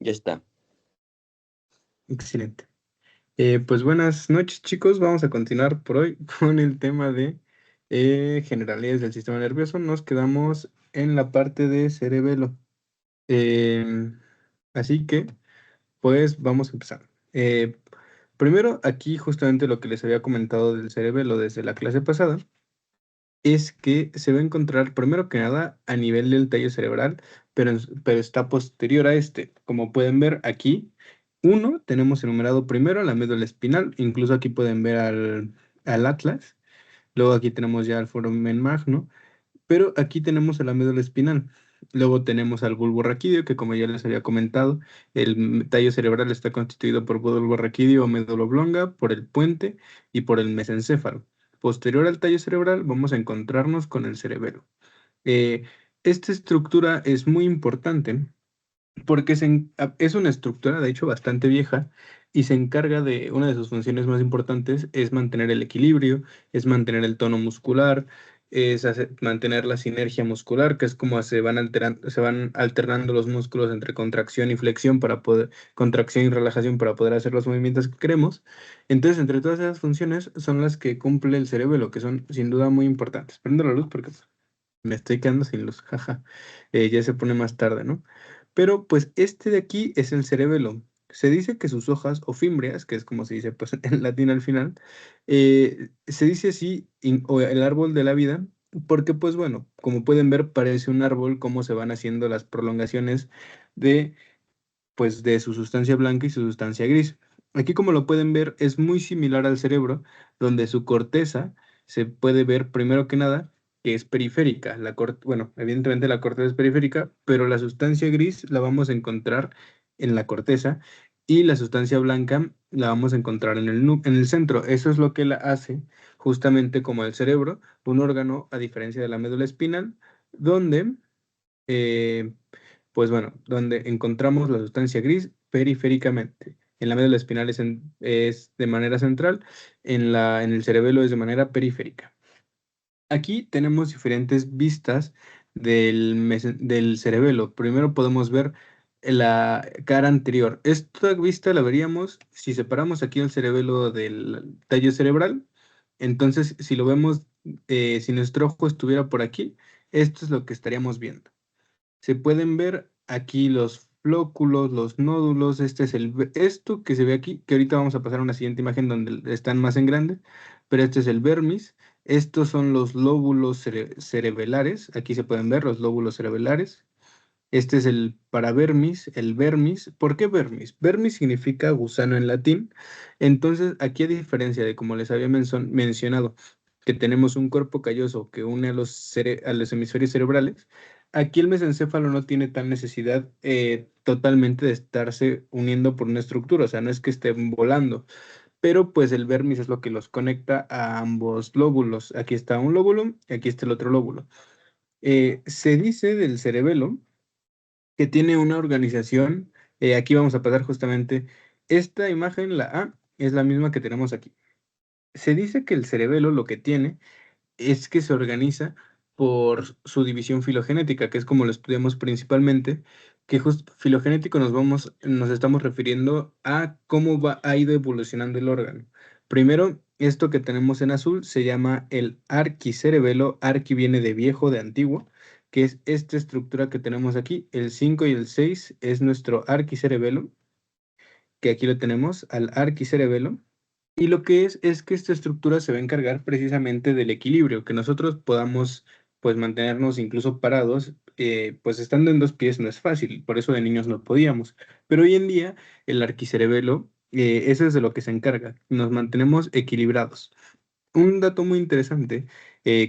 Ya está. Excelente. Pues buenas noches, chicos. Vamos a continuar por hoy con el tema de generalidades del sistema nervioso. Nos quedamos en la parte de cerebelo. Em, Así que, pues vamos a empezar. Primero, aquí justamente lo que les había comentado del cerebelo desde la clase pasada es que se va a encontrar primero que nada a nivel del tallo cerebral, pero está posterior a este. Como pueden ver aquí, uno, tenemos enumerado primero la médula espinal, incluso aquí pueden ver al atlas, luego aquí tenemos ya el foramen magno, pero aquí tenemos a la médula espinal. Luego tenemos al bulbo raquídeo, que como ya les había comentado, el tallo cerebral está constituido por bulbo raquídeo o médula oblonga, por el puente y por el mesencéfalo. Posterior al tallo cerebral vamos a encontrarnos con el cerebelo. Eh, esta estructura es muy importante porque es una estructura, de hecho, bastante vieja y se encarga de una de sus funciones más importantes es mantener el equilibrio, es mantener el tono muscular, mantener la sinergia muscular, que es como se van alternando los músculos entre contracción y flexión contracción y relajación para poder hacer los movimientos que queremos. Entonces, entre todas esas funciones son las que cumple el cerebelo, que son sin duda muy importantes. Prendo la luz porque me estoy quedando sin luz, jaja. Ya se pone más tarde, ¿no? Pero pues este de aquí es el cerebelo. Se dice que sus hojas o fimbrias, que es como se dice pues en latín al final, se dice así, o el árbol de la vida, porque pues bueno, como pueden ver, parece un árbol cómo se van haciendo las prolongaciones de de su sustancia blanca y su sustancia gris. Aquí, como lo pueden ver, es muy similar al cerebro, donde su corteza se puede ver primero que nada que es periférica. Bueno, evidentemente la corteza es periférica, pero la sustancia gris la vamos a encontrar en la corteza y la sustancia blanca la vamos a encontrar en el centro. Eso es lo que la hace justamente como el cerebro, un órgano a diferencia de la médula espinal, donde eh, pues bueno, donde encontramos la sustancia gris periféricamente. En la médula espinal es de manera central, en el cerebelo es de manera periférica. Aquí tenemos diferentes vistas del cerebelo. Primero podemos ver la cara anterior. Esta vista la veríamos si separamos aquí el cerebelo del tallo cerebral. Entonces, si lo vemos, si nuestro ojo estuviera por aquí, esto es lo que estaríamos viendo. Se pueden ver aquí los flóculos, los nódulos. Esto que se ve aquí, que ahorita vamos a pasar a una siguiente imagen donde están más en grande, pero este es el vermis. Estos son los lóbulos cerebelares. Aquí se pueden ver los lóbulos cerebelares. Este es el paravermis, el vermis. ¿Por qué vermis? Vermis significa gusano en latín. Entonces, aquí a diferencia de como les había mencionado, que tenemos un cuerpo calloso que une a los hemisferios cerebrales, aquí el mesencéfalo no tiene tal necesidad totalmente de estarse uniendo por una estructura, o sea, no es que estén volando, pero pues el vermis es lo que los conecta a ambos lóbulos. Aquí está un lóbulo y aquí está el otro lóbulo. Se dice del cerebelo que tiene una organización. Aquí vamos a pasar justamente esta imagen, la A, es la misma que tenemos aquí. Se dice que el cerebelo lo que tiene es que se organiza por su división filogenética, que es como lo estudiamos principalmente, que filogenético nos estamos refiriendo a ha ido evolucionando el órgano. Primero, esto que tenemos en azul se llama el arquicerebelo. Arqui viene de viejo, de antiguo, que es esta estructura que tenemos aquí. El 5 y el 6 es nuestro arquicerebelo, que aquí lo tenemos, al arquicerebelo. Y lo que es que esta estructura se va a encargar precisamente del equilibrio, que nosotros podamos pues mantenernos incluso parados, pues estando en dos pies no es fácil, por eso de niños no podíamos. Pero hoy en día el arquicerebelo, eso es de lo que se encarga, nos mantenemos equilibrados. Un dato muy interesante,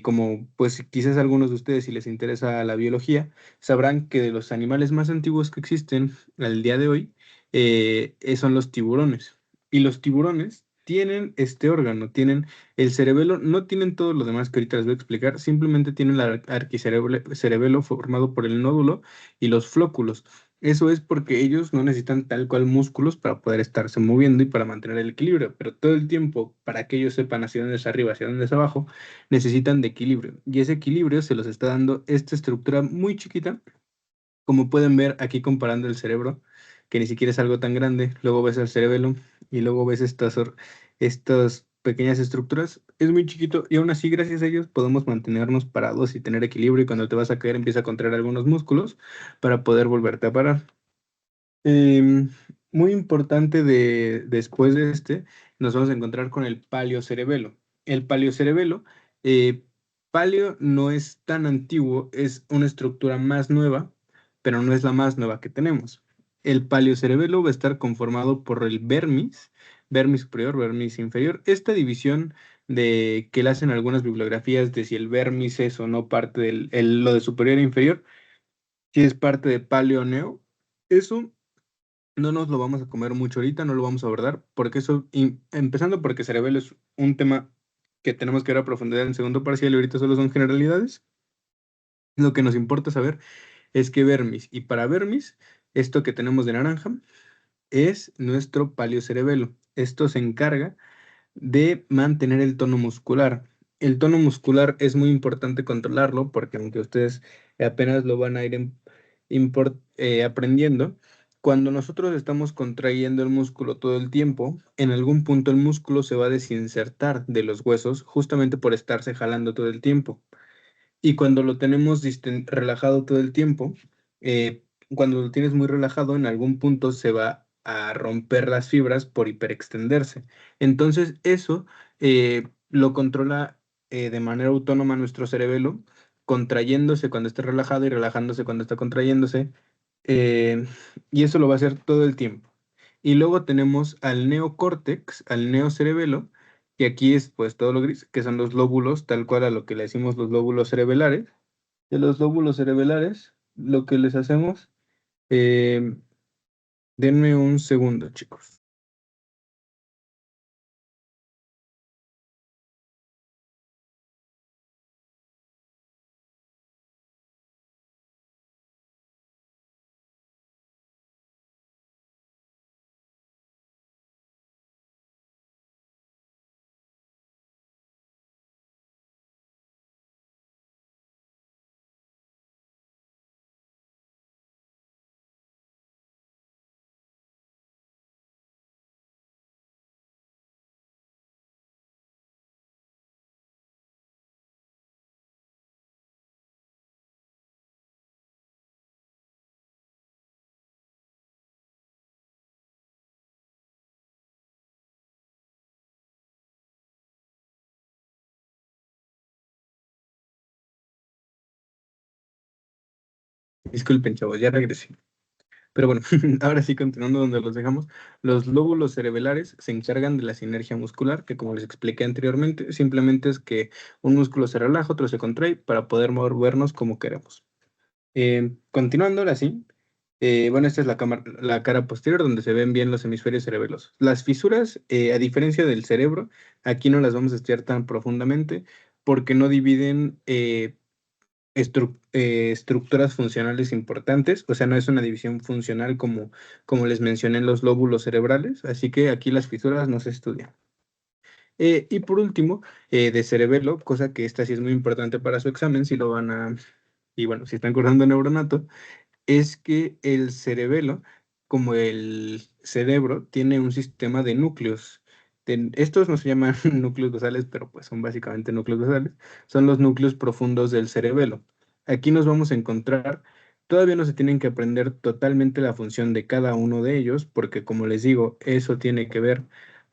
como pues quizás a algunos de ustedes si les interesa la biología, sabrán que de los animales más antiguos que existen al día de hoy son los tiburones. Y los tiburones tienen este órgano, tienen el cerebelo, no tienen todo lo demás que ahorita les voy a explicar, simplemente tienen el cerebelo formado por el nódulo y los flóculos. Eso es porque ellos no necesitan tal cual músculos para poder estarse moviendo y para mantener el equilibrio, pero todo el tiempo, para que ellos sepan hacia dónde es arriba, hacia dónde es abajo, necesitan de equilibrio. Y ese equilibrio se los está dando esta estructura muy chiquita, como pueden ver aquí comparando el cerebro, que ni siquiera es algo tan grande, luego ves el cerebelo y luego ves estas pequeñas estructuras, es muy chiquito y aún así gracias a ellos podemos mantenernos parados y tener equilibrio y cuando te vas a caer empieza a contraer algunos músculos para poder volverte a parar. Em, Muy importante después de nos vamos a encontrar con el paleocerebelo. El paleocerebelo, eh, paleo no es tan antiguo, es una estructura más nueva, pero no es la más nueva que tenemos. El paleocerebelo va a estar conformado por el vermis, vermis superior, vermis inferior. Esta división de que le hacen algunas bibliografías de si el vermis es o no parte lo de superior e inferior, si es parte de paleo-neo. Eso no nos lo vamos a comer mucho ahorita, no lo vamos a abordar, porque empezando porque cerebelo es un tema que tenemos que ver a profundidad en segundo parcial y ahorita solo son generalidades. Lo que nos importa saber es que vermis, y para vermis, esto que tenemos de naranja es nuestro paleocerebelo. Esto se encarga de mantener el tono muscular. El tono muscular es muy importante controlarlo porque aunque ustedes apenas lo van a ir aprendiendo, cuando nosotros estamos contrayendo el músculo todo el tiempo, en algún punto el músculo se va a desinsertar de los huesos justamente por estarse jalando todo el tiempo. Y cuando lo tenemos relajado todo el tiempo, cuando lo tienes muy relajado, en algún punto se va a romper las fibras por hiperextenderse. Entonces, eso lo controla de manera autónoma nuestro cerebelo, contrayéndose cuando está relajado y relajándose cuando está contrayéndose. eh, y eso lo va a hacer todo el tiempo. Y luego tenemos al neocórtex, al neocerebelo, que aquí es pues todo lo gris, que son los lóbulos, tal cual a lo que le decimos los lóbulos cerebelares. De los lóbulos cerebelares, lo que les hacemos, eh, denme un segundo, chicos. Disculpen, chavos, ya regresé. Pero bueno, ahora sí, continuando donde los dejamos, los lóbulos cerebelares se encargan de la sinergia muscular, que como les expliqué anteriormente, simplemente es que un músculo se relaja, otro se contrae para poder movernos como queremos. Continuando ahora sí, bueno, esta es la cara posterior donde se ven bien los hemisferios cerebelosos. Las fisuras, a diferencia del cerebro, aquí no las vamos a estudiar tan profundamente porque no dividen estructuras funcionales importantes, o sea, no es una división funcional como les mencioné en los lóbulos cerebrales, así que aquí las fisuras no se estudian. Y por último, de cerebelo, cosa que esta sí es muy importante para su examen, si lo van a, y bueno, si están cursando neuronato, es que el cerebelo, como el cerebro, tiene un sistema de núcleos. Estos no se llaman núcleos basales, pero pues son básicamente núcleos basales. Son los núcleos profundos del cerebelo. Aquí nos vamos a encontrar, todavía no se tienen que aprender totalmente la función de cada uno de ellos, porque como les digo, eso tiene que ver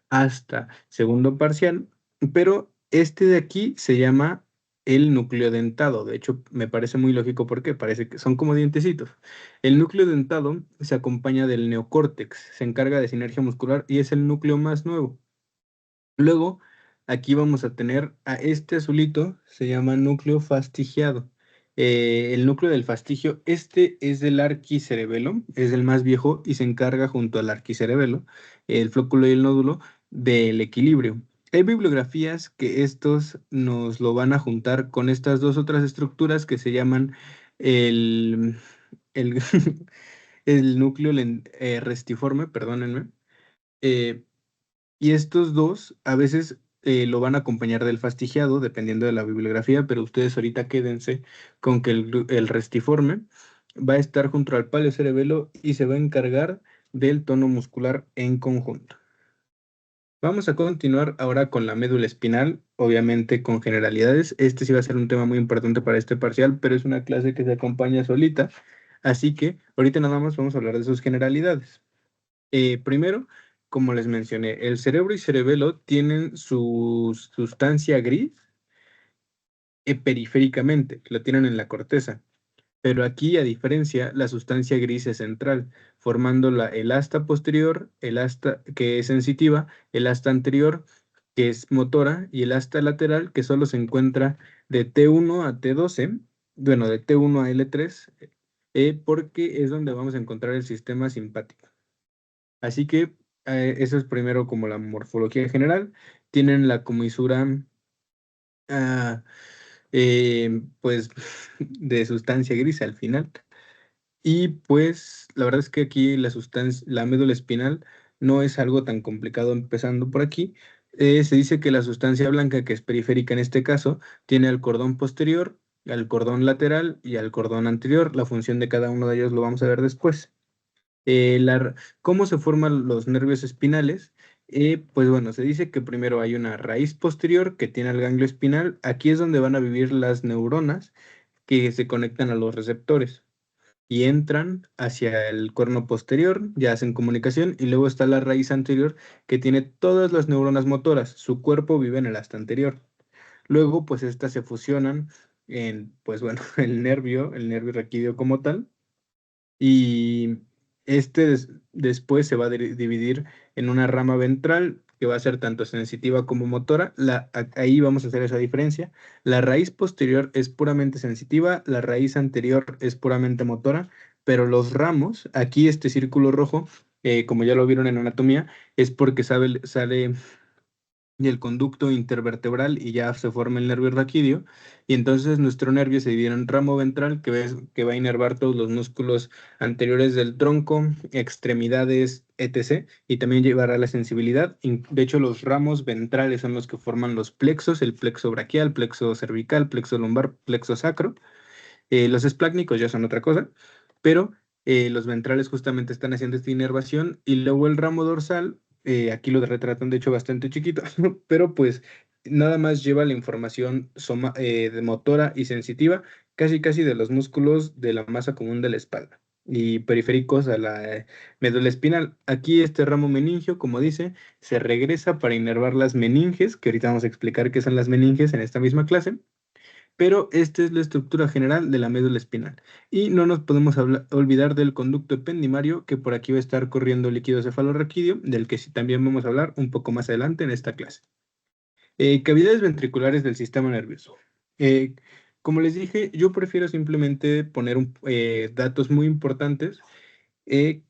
hasta segundo parcial, pero este de aquí se llama el núcleo dentado. De hecho, me parece muy lógico porque parece que son como dientecitos. El núcleo dentado se acompaña del neocórtex, se encarga de sinergia muscular y es el núcleo más nuevo. Luego, aquí vamos a tener a este azulito, se llama núcleo fastigiado. El núcleo del fastigio, este es del arquicerebelo, es el más viejo y se encarga junto al arquicerebelo, el flóculo y el nódulo, del equilibrio. Hay bibliografías que estos nos lo van a juntar con estas dos otras estructuras que se llaman el, el, el núcleo restiforme, perdónenme. eh, y estos dos a veces lo van a acompañar del fastigiado, dependiendo de la bibliografía, pero ustedes ahorita quédense con que el restiforme va a estar junto al paleocerebelo y se va a encargar del tono muscular en conjunto. Vamos a continuar ahora con la médula espinal, obviamente con generalidades. Este sí va a ser un tema muy importante para este parcial, pero es una clase que se acompaña solita, así que ahorita nada más vamos a hablar de sus generalidades. Primero, como les mencioné, el cerebro y cerebelo tienen su sustancia gris periféricamente, la tienen en la corteza. Pero aquí, a diferencia, la sustancia gris es central, formando el asta posterior, el asta que es sensitiva, el asta anterior, que es motora, y el asta lateral, que solo se encuentra de T1 a T12, bueno, de T1 a L3, porque es donde vamos a encontrar el sistema simpático. Así que eso es primero como la morfología general. Tienen la comisura, ah, pues, de sustancia gris al final. Y pues la verdad es que aquí la médula espinal no es algo tan complicado empezando por aquí. Se dice que la sustancia blanca, que es periférica en este caso, tiene al cordón posterior, al cordón lateral y al cordón anterior. La función de cada uno de ellos lo vamos a ver después. ¿Cómo se forman los nervios espinales? Pues bueno, se dice que primero hay una raíz posterior que tiene el ganglio espinal. Aquí es donde van a vivir las neuronas que se conectan a los receptores y entran hacia el cuerno posterior, ya hacen comunicación, y luego está la raíz anterior que tiene todas las neuronas motoras. Su cuerpo vive en el asta anterior. Luego, pues estas se fusionan en, pues bueno, el nervio raquídeo como tal, y después se va a dividir en una rama ventral que va a ser tanto sensitiva como motora. Ahí vamos a hacer esa diferencia. La raíz posterior es puramente sensitiva, la raíz anterior es puramente motora, pero los ramos, aquí este círculo rojo, como ya lo vieron en anatomía, es porque sale y el conducto intervertebral y ya se forma el nervio raquídeo. Y entonces nuestro nervio se divide en ramo ventral que va a inervar todos los músculos anteriores del tronco, extremidades, etc. Y también llevará la sensibilidad. De hecho, los ramos ventrales son los que forman los plexos, el plexo braquial, plexo cervical, plexo lumbar, plexo sacro. Los esplácnicos ya son otra cosa, pero los ventrales justamente están haciendo esta inervación y luego el ramo dorsal, aquí lo retratan de hecho bastante chiquito, pero pues nada más lleva la información de motora y sensitiva, casi casi de los músculos de la masa común de la espalda y periféricos a la médula espinal. Aquí este ramo meningio, como dice, se regresa para inervar las meninges, que ahorita vamos a explicar qué son las meninges en esta misma clase, pero esta es la estructura general de la médula espinal. Y no nos podemos olvidar del conducto ependimario, que por aquí va a estar corriendo líquido cefalorraquídeo, del que sí también vamos a hablar un poco más adelante en esta clase. Cavidades ventriculares del sistema nervioso. Eh, como les dije, yo prefiero simplemente poner datos muy importantes eh,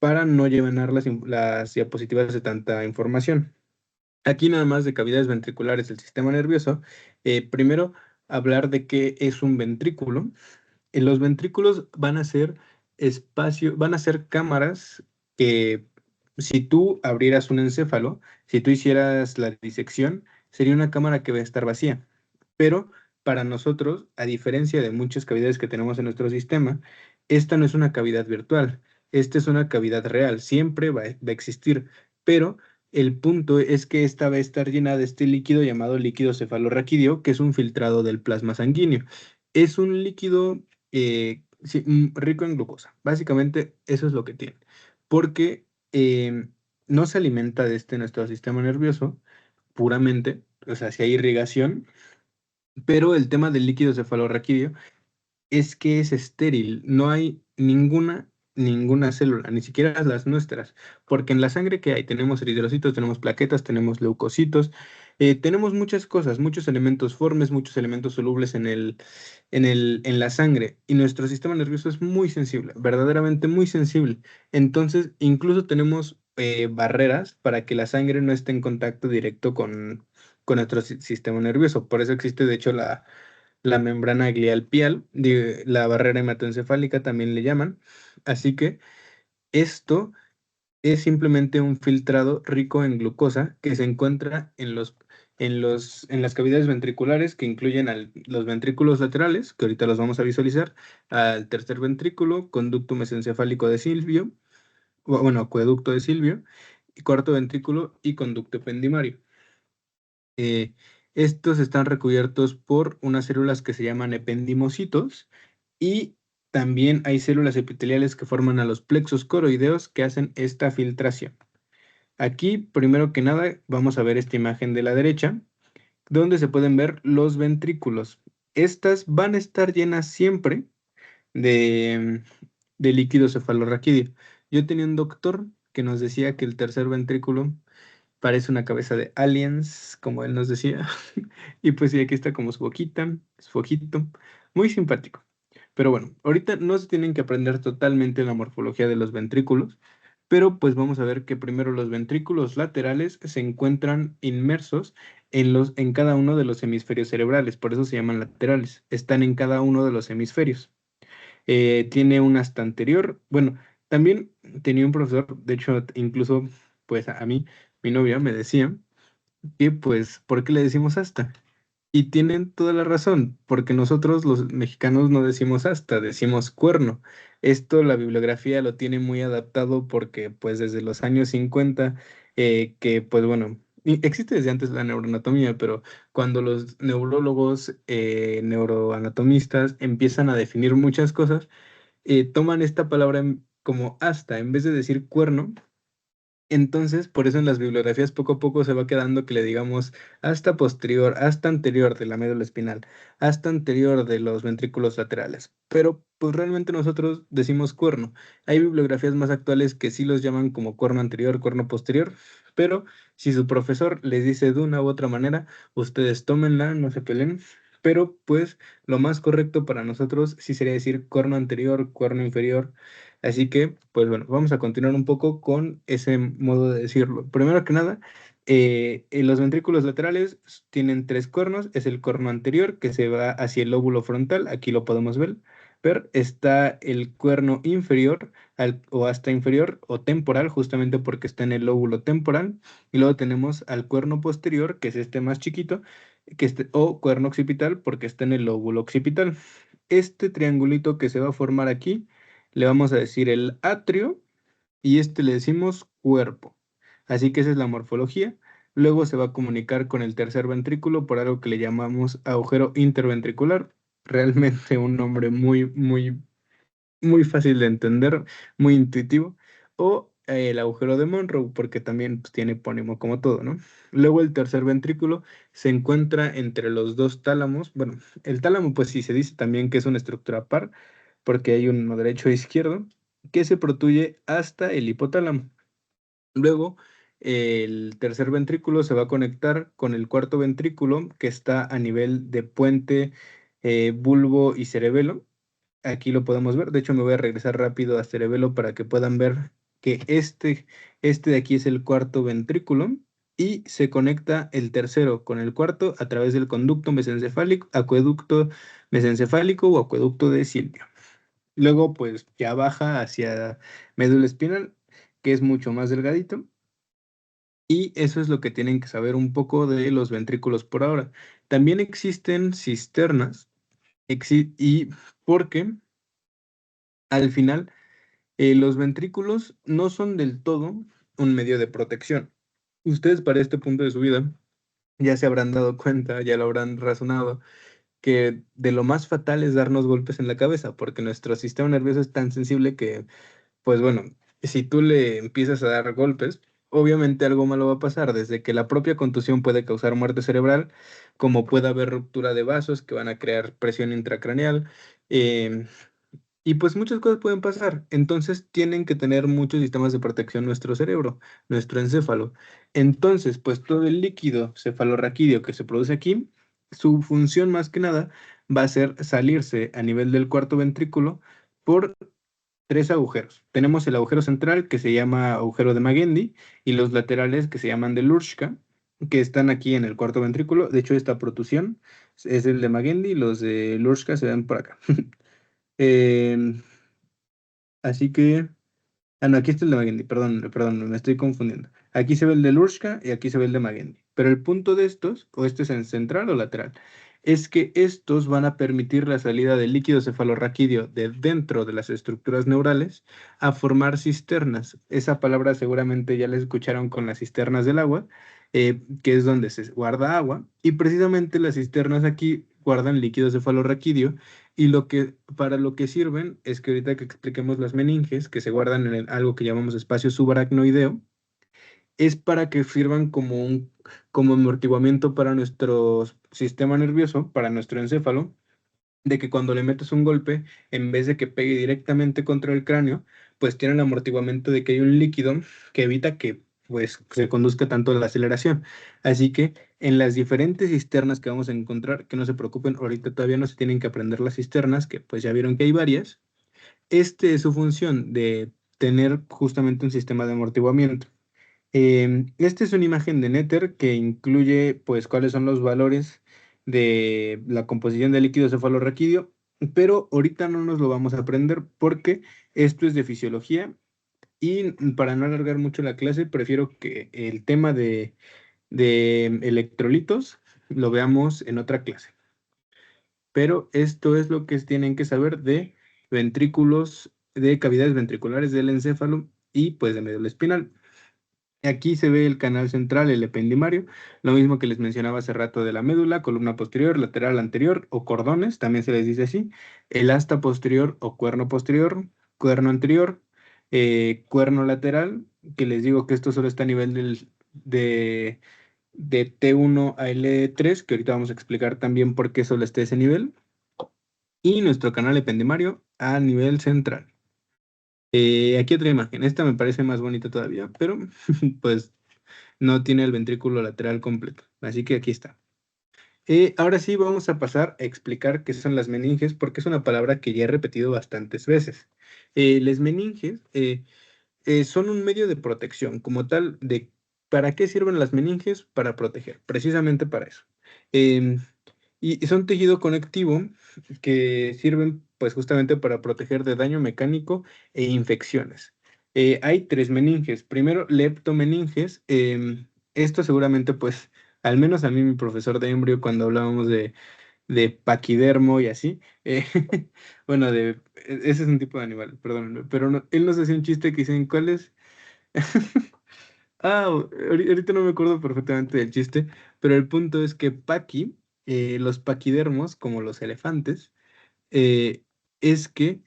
para no llenar las diapositivas de tanta información. Aquí nada más de cavidades ventriculares del sistema nervioso. Primero, hablar de qué es un ventrículo. Los ventrículos van a ser cámaras que si tú abrieras un encéfalo, si tú hicieras la disección, sería una cámara que va a estar vacía. Pero para nosotros, a diferencia de muchas cavidades que tenemos en nuestro sistema, esta no es una cavidad virtual, esta es una cavidad real, siempre va a existir, pero el punto es que esta va a estar llena de este líquido llamado líquido cefalorraquídeo, que es un filtrado del plasma sanguíneo. Es un líquido sí, rico en glucosa. Básicamente eso es lo que tiene. Porque no se alimenta de nuestro sistema nervioso puramente, o sea, si hay irrigación, pero el tema del líquido cefalorraquídeo es que es estéril, no hay ninguna célula, ni siquiera las nuestras, porque en la sangre que hay tenemos eritrocitos, tenemos plaquetas, tenemos leucocitos, tenemos muchas cosas, muchos elementos formes, muchos elementos solubles en la sangre, y nuestro sistema nervioso es muy sensible, verdaderamente muy sensible. Entonces, incluso tenemos barreras para que la sangre no esté en contacto directo con nuestro sistema nervioso. Por eso existe, de hecho, la membrana glial pial, la barrera hematoencefálica también le llaman. Así que esto es simplemente un filtrado rico en glucosa que se encuentra en las cavidades ventriculares que incluyen los ventrículos laterales, que ahorita los vamos a visualizar, al tercer ventrículo, conducto mesencefálico de Silvio, bueno, acueducto de Silvio, y cuarto ventrículo y conducto ependimario. Eh, Estos están recubiertos por unas células que se llaman ependimocitos y también hay células epiteliales que forman a los plexos coroideos que hacen esta filtración. Aquí, primero que nada, vamos a ver esta imagen de la derecha, donde se pueden ver los ventrículos. Estas van a estar llenas siempre de, de líquido cefalorraquídeo. Yo tenía un doctor que nos decía que el tercer ventrículo parece una cabeza de aliens, como él nos decía. Y pues sí, aquí está como su boquita, su ojito, muy simpático. Pero bueno, ahorita no se tienen que aprender totalmente la morfología de los ventrículos, pero pues vamos a ver que primero los ventrículos laterales se encuentran inmersos en cada uno de los hemisferios cerebrales, por eso se llaman laterales, están en cada uno de los hemisferios. Tiene un asta anterior, bueno, también tenía un profesor, de hecho, incluso pues a mí, mi novia me decía que pues, ¿por qué le decimos asta? Y tienen toda la razón, porque nosotros los mexicanos no decimos asta, decimos cuerno. Esto la bibliografía lo tiene muy adaptado porque pues desde los años 50, que pues bueno, existe desde antes la neuroanatomía, pero cuando los neurólogos, neuroanatomistas empiezan a definir muchas cosas, toman esta palabra como asta, en vez de decir cuerno. Entonces, por eso en las bibliografías poco a poco se va quedando que le digamos hasta posterior, hasta anterior de la médula espinal, hasta anterior de los ventrículos laterales. Pero pues realmente nosotros decimos cuerno. Hay bibliografías más actuales que sí los llaman como cuerno anterior, cuerno posterior, pero si su profesor les dice de una u otra manera, ustedes tómenla, no se peleen. Pero pues lo más correcto para nosotros sí sería decir cuerno anterior, cuerno inferior. Así que, pues bueno, vamos a continuar un poco con ese modo de decirlo. Primero que nada, en los ventrículos laterales tienen tres cuernos. Es el cuerno anterior que se va hacia el lóbulo frontal. Aquí lo podemos ver. Está el cuerno inferior o hasta inferior o temporal, justamente porque está en el lóbulo temporal. Y luego tenemos al cuerno posterior, que es este más chiquito, o cuerno occipital, porque está en el lóbulo occipital. Este triangulito que se va a formar aquí le vamos a decir el atrio y este le decimos cuerpo. Así que esa es la morfología. Luego se va a comunicar con el tercer ventrículo por algo que le llamamos agujero interventricular. Realmente un nombre muy, muy, muy fácil de entender, muy intuitivo. O el agujero de Monroe, porque también pues, tiene epónimo como todo, ¿no? Luego el tercer ventrículo se encuentra entre los dos tálamos. Bueno, el tálamo, pues sí se dice también que es una estructura par, porque hay uno derecho e izquierdo, que se protruye hasta el hipotálamo. Luego, el tercer ventrículo se va a conectar con el cuarto ventrículo, que está a nivel de puente, bulbo y cerebelo. Aquí lo podemos ver. De hecho, me voy a regresar rápido a cerebelo para que puedan ver que este de aquí es el cuarto ventrículo y se conecta el tercero con el cuarto a través del conducto mesencefálico, acueducto mesencefálico o acueducto de Silvio. Luego, pues ya baja hacia médula espinal, que es mucho más delgadito. Y eso es lo que tienen que saber un poco de los ventrículos por ahora. También existen cisternas, y porque al final los ventrículos no son del todo un medio de protección. Ustedes para este punto de su vida ya se habrán dado cuenta, ya lo habrán razonado, que de lo más fatal es darnos golpes en la cabeza, porque nuestro sistema nervioso es tan sensible que pues bueno, si tú le empiezas a dar golpes, obviamente algo malo va a pasar, desde que la propia contusión puede causar muerte cerebral, como puede haber ruptura de vasos que van a crear presión intracraneal, em, y pues muchas cosas pueden pasar. Entonces tienen que tener muchos sistemas de protección nuestro cerebro, nuestro encéfalo. Entonces, pues todo el líquido cefalorraquídeo que se produce aquí, su función más que nada va a ser salirse a nivel del cuarto ventrículo por tres agujeros. Tenemos el agujero central que se llama agujero de Magendie y los laterales que se llaman de Lurchka, que están aquí en el cuarto ventrículo. De hecho, esta protusión es el de Magendie y los de Lurchka se ven por acá. Em, Así que, no, aquí está el de Magendie, perdón, perdón, me estoy confundiendo. Aquí se ve el de Lurchka y aquí se ve el de Magendie. Pero el punto de estos, o este es en central o lateral. es que estos van a permitir la salida del líquido cefalorraquídeo de dentro de las estructuras neurales a formar cisternas. Esa palabra seguramente ya la escucharon con las cisternas del agua, que es donde se guarda agua, y precisamente las cisternas aquí guardan líquido cefalorraquídeo, y para lo que sirven es que ahorita que expliquemos las meninges, que se guardan en algo que llamamos espacio subaracnoideo, es para que sirvan como amortiguamiento para nuestro sistema nervioso, para nuestro encéfalo, de que cuando le metes un golpe, en vez de que pegue directamente contra el cráneo, pues tiene el amortiguamiento de que hay un líquido que evita que pues se conduzca tanto la aceleración. Así que en las diferentes cisternas que vamos a encontrar, que no se preocupen, ahorita todavía no se tienen que aprender las cisternas, que pues ya vieron que hay varias. Este es su función de tener justamente un sistema de amortiguamiento. Esta es una imagen de Nether que incluye, pues, cuáles son los valores de la composición de líquido cefalorraquídeo, pero ahorita no nos lo vamos a aprender porque esto es de fisiología y para no alargar mucho la clase, prefiero que el tema de electrolitos lo veamos en otra clase. Pero esto es lo que tienen que saber de ventrículos, de cavidades ventriculares del encéfalo y pues de médula espinal. Aquí se ve el canal central, el ependimario, lo mismo que les mencionaba hace rato de la médula, columna posterior, lateral anterior o cordones, también se les dice así, el asta posterior o cuerno posterior, cuerno anterior, cuerno lateral, que les digo que esto solo está a nivel de T1 a L3, que ahorita vamos a explicar también por qué solo está ese nivel, y nuestro canal ependimario a nivel central. Aquí otra imagen, esta me parece más bonita todavía, pero pues no tiene el ventrículo lateral completo. Así que aquí está. Ahora sí vamos a pasar a explicar qué son las meninges, porque es una palabra que ya he repetido bastantes veces. Las meninges son un medio de protección, como tal, ¿para qué sirven las meninges? Para proteger, precisamente para eso. Em, y son tejido conectivo que sirven pues justamente para proteger de daño mecánico e infecciones. Hay tres meninges. Primero, leptomeninges. Esto seguramente pues, al menos a mí mi profesor de embrio cuando hablábamos de paquidermo y así, bueno, ese es un tipo de animal, perdónenme, pero él nos hacía un chiste que dicen, ¿cuál es? Ahorita no me acuerdo perfectamente del chiste, pero el punto es que los paquidermos, como los elefantes, eh, es que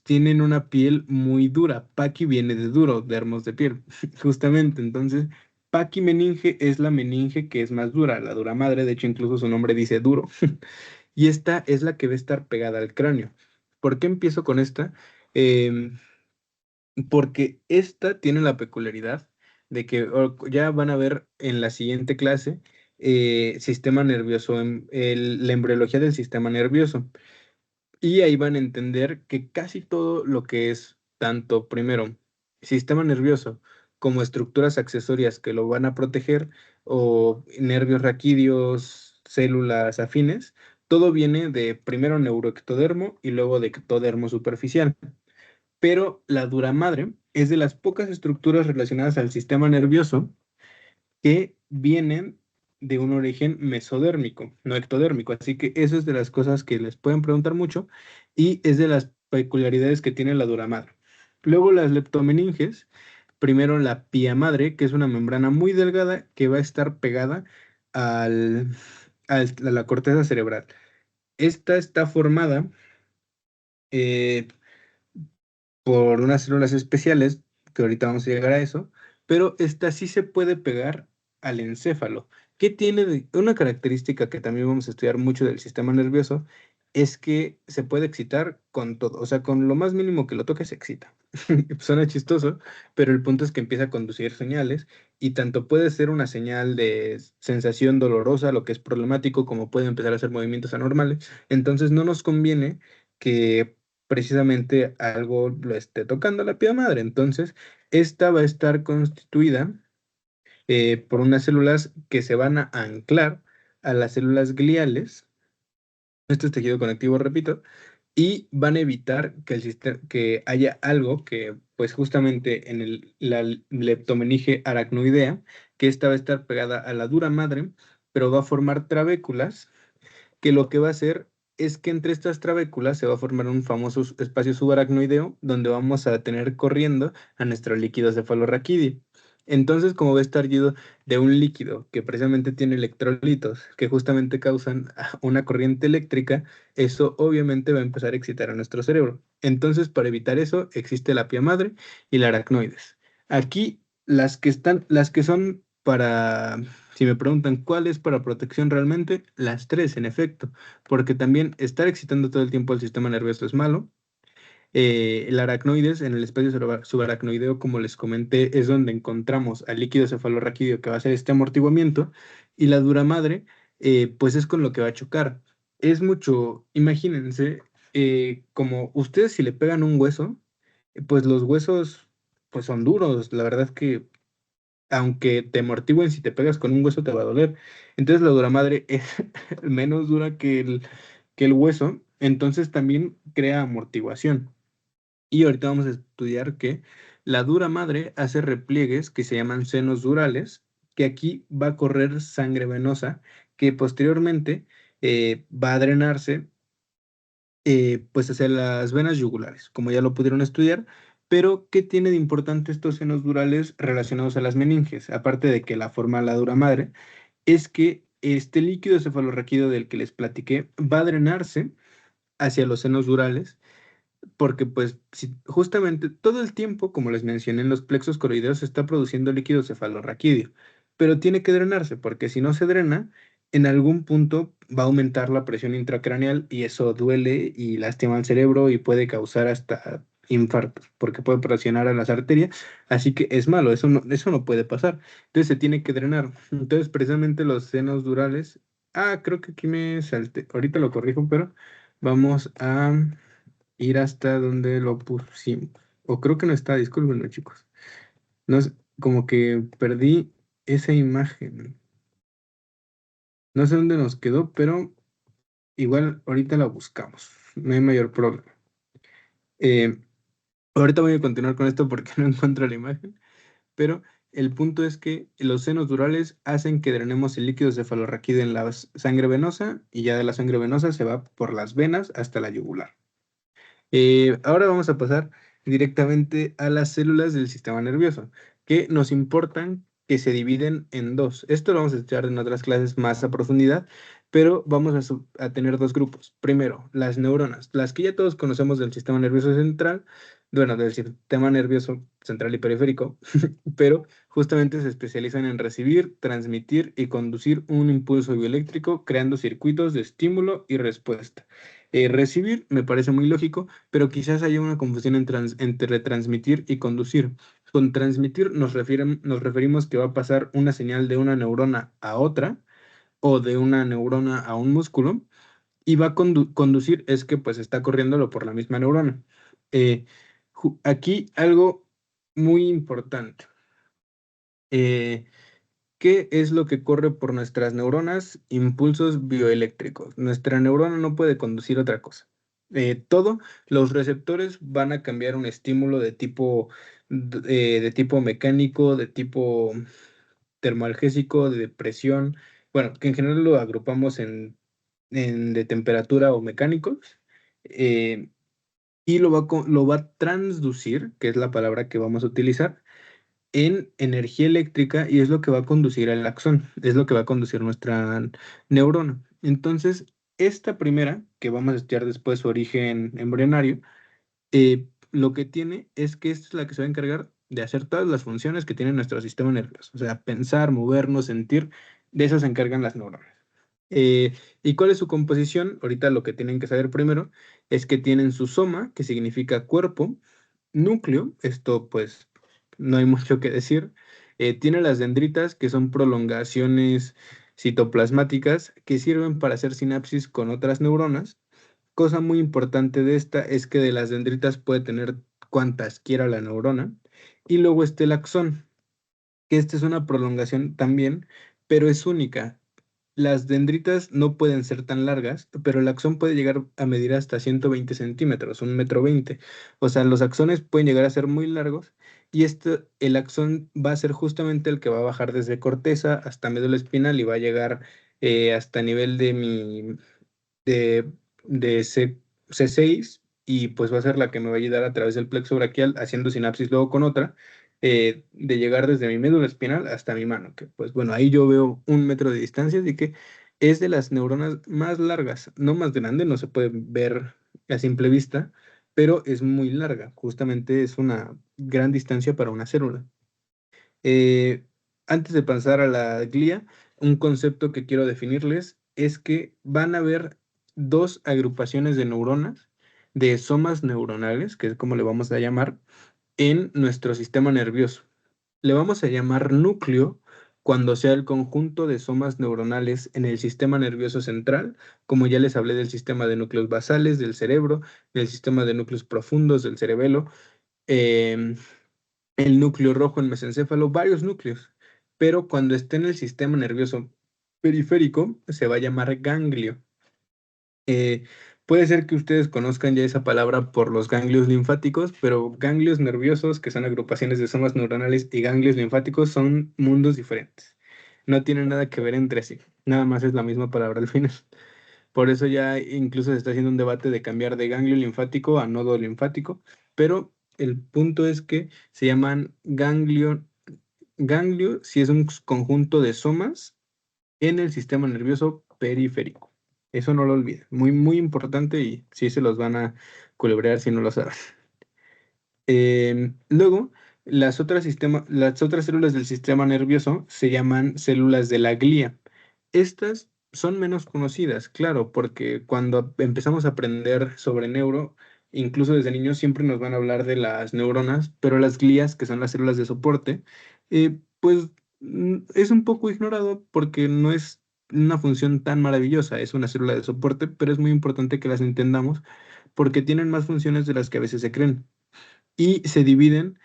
tienen una piel muy dura. Paqui viene de duro, dermos de piel, justamente. Entonces, paquimeninge es la meninge que es más dura, la dura madre, de hecho incluso su nombre dice duro. Y esta es la que va a estar pegada al cráneo. ¿Por qué empiezo con esta? Em, Porque esta tiene la peculiaridad de que ya van a ver en la siguiente clase sistema nervioso, la embriología del sistema nervioso. Y ahí van a entender que casi todo lo que es tanto, primero, sistema nervioso como estructuras accesorias que lo van a proteger, o nervios raquídeos, células afines, todo viene de primero neuroectodermo y luego de ectodermo superficial. Pero la dura madre es de las pocas estructuras relacionadas al sistema nervioso que vienen de un origen mesodérmico, no ectodérmico. Así que eso es de las cosas que les pueden preguntar mucho y es de las peculiaridades que tiene la dura madre. Luego las leptomeninges, primero la pía madre, que es una membrana muy delgada que va a estar pegada al, a la corteza cerebral. Esta está formada eh, por unas células especiales, que ahorita vamos a llegar a eso, pero esta sí se puede pegar al encéfalo. ¿Qué tiene una característica que también vamos a estudiar mucho del sistema nervioso? Es que se puede excitar con todo, o sea, con lo más mínimo que lo toque se excita. Suena chistoso, pero el punto es que empieza a conducir señales y tanto puede ser una señal de sensación dolorosa, lo que es problemático, como puede empezar a hacer movimientos anormales. Entonces no nos conviene que precisamente algo lo esté tocando la piel madre. Entonces, esta va a estar constituida por unas células que se van a anclar a las células gliales. Esto es tejido conectivo, repito, y van a evitar que, que haya algo que, pues justamente en la leptomeninge aracnoidea, que esta va a estar pegada a la dura madre, pero va a formar trabéculas que lo que va a hacer es que entre estas trabéculas se va a formar un famoso espacio subaracnoideo donde vamos a tener corriendo a nuestro líquido cefalorraquídeo. Entonces, como va a estar lleno de un líquido que precisamente tiene electrolitos que justamente causan una corriente eléctrica, eso obviamente va a empezar a excitar a nuestro cerebro. Entonces, para evitar eso, existe la pía madre y la aracnoides. Aquí, las que son para, si me preguntan cuál es para protección realmente, las tres, en efecto, porque también estar excitando todo el tiempo el sistema nervioso es malo. El aracnoides, en el espacio subaracnoideo, como les comenté, es donde encontramos al líquido cefalorraquídeo que va a hacer este amortiguamiento, y la dura madre, pues es con lo que va a chocar. Es mucho, imagínense, como ustedes si le pegan un hueso, pues los huesos pues son duros, la verdad que aunque te amortigüen, si te pegas con un hueso te va a doler. Entonces la dura madre es menos dura que el hueso, entonces también crea amortiguación. Y ahorita vamos a estudiar que la dura madre hace repliegues que se llaman senos durales, que aquí va a correr sangre venosa, que posteriormente va a drenarse pues hacia las venas yugulares, como ya lo pudieron estudiar. Pero, ¿qué tiene de importante estos senos durales relacionados a las meninges? Aparte de que la forma la dura madre, es que este líquido cefalorraquídeo del que les platiqué va a drenarse hacia los senos durales porque pues justamente todo el tiempo, como les mencioné, en los plexos coroideos se está produciendo líquido cefalorraquídeo, pero tiene que drenarse, porque si no se drena, en algún punto va a aumentar la presión intracraneal y eso duele y lastima al cerebro y puede causar hasta infartos, porque puede presionar a las arterias, así que es malo, eso no puede pasar. Entonces se tiene que drenar. Entonces precisamente los senos durales, creo que aquí me salté, ahorita lo corrijo, pero vamos a ir hasta donde lo pusimos. O creo que no está, discúlpenme, chicos. No sé, como que perdí esa imagen. No sé dónde nos quedó, pero igual ahorita la buscamos. No hay mayor problema. Eh, ahorita voy a continuar con esto porque no encuentro la imagen, pero el punto es que los senos durales hacen que drenemos el líquido cefalorraquídeo en la sangre venosa y ya de la sangre venosa se va por las venas hasta la yugular. Ahora vamos a pasar directamente a las células del sistema nervioso, que nos importan que se dividen en dos. Esto lo vamos a estudiar en otras clases más a profundidad, pero vamos a tener dos grupos. Primero, las neuronas, las que ya todos conocemos del sistema nervioso central, bueno, del sistema nervioso central y periférico, pero justamente se especializan en recibir, transmitir y conducir un impulso bioeléctrico, creando circuitos de estímulo y respuesta. Recibir me parece muy lógico, pero quizás haya una confusión entre transmitir y conducir. Con transmitir nos referimos que va a pasar una señal de una neurona a otra o de una neurona a un músculo y va a conducir es que pues está corriéndolo por la misma neurona. Eh, aquí algo muy importante. Eh, ¿Qué es lo que corre por nuestras neuronas? Impulsos bioeléctricos. Nuestra neurona no puede conducir otra cosa. Todo, los receptores van a cambiar un estímulo de tipo mecánico, de tipo termoalgésico, de presión, bueno, que en general lo agrupamos en de temperatura o mecánicos, eh, y lo va a transducir, que es la palabra que vamos a utilizar en energía eléctrica y es lo que va a conducir al axón, es lo que va a conducir nuestra neurona. Entonces, esta primera, que vamos a estudiar después su origen embrionario, lo que tiene es que esta es la que se va a encargar de hacer todas las funciones que tiene nuestro sistema nervioso, o sea, pensar, movernos, sentir, de eso se encargan las neuronas. ¿Y cuál es su composición? Ahorita lo que tienen que saber primero es que tienen su soma, que significa cuerpo, núcleo, esto pues no hay mucho que decir. Tiene las dendritas, que son prolongaciones citoplasmáticas que sirven para hacer sinapsis con otras neuronas. Cosa muy importante de esta es que de las dendritas puede tener cuantas quiera la neurona. Y luego está el axón, que esta es una prolongación también, pero es única. Las dendritas no pueden ser tan largas, pero el axón puede llegar a medir hasta 120 centímetros, 1,20 m. O sea, los axones pueden llegar a ser muy largos y el axón va a ser justamente el que va a bajar desde corteza hasta médula espinal y va a llegar hasta nivel de, de C6 y pues va a ser la que me va a ayudar a través del plexo braquial, haciendo sinapsis luego con otra, de llegar desde mi médula espinal hasta mi mano, que pues bueno, ahí yo veo 1 metro de distancia, así que es de las neuronas más largas, no más grande, no se puede ver a simple vista, pero es muy larga, justamente es una gran distancia para una célula. Eh, Antes de pasar a la glía, un concepto que quiero definirles es que van a haber dos agrupaciones de neuronas, de somas neuronales, que es como le vamos a llamar, en nuestro sistema nervioso. Le vamos a llamar núcleo cuando sea el conjunto de somas neuronales en el sistema nervioso central, como ya les hablé del sistema de núcleos basales del cerebro, del sistema de núcleos profundos del cerebelo, em, el núcleo rojo en mesencéfalo, varios núcleos, pero cuando esté en el sistema nervioso periférico se va a llamar ganglio. Eh, Puede ser que ustedes conozcan ya esa palabra por los ganglios linfáticos, pero ganglios nerviosos, que son agrupaciones de somas neuronales, y ganglios linfáticos son mundos diferentes. No tienen nada que ver entre sí, nada más es la misma palabra al final. Por eso ya incluso se está haciendo un debate de cambiar de ganglio linfático a nodo linfático, pero el punto es que se llaman ganglio si es un conjunto de somas en el sistema nervioso periférico. Eso no lo olviden, muy, muy importante y sí se los van a culebrear si no lo saben. Luego, las otras células del sistema nervioso se llaman células de la glía. Estas son menos conocidas, claro, porque cuando empezamos a aprender sobre neuro, incluso desde niños siempre nos van a hablar de las neuronas, pero las glías, que son las células de soporte, pues es un poco ignorado porque no es una función tan maravillosa, es una célula de soporte, pero es muy importante que las entendamos porque tienen más funciones de las que a veces se creen y se dividen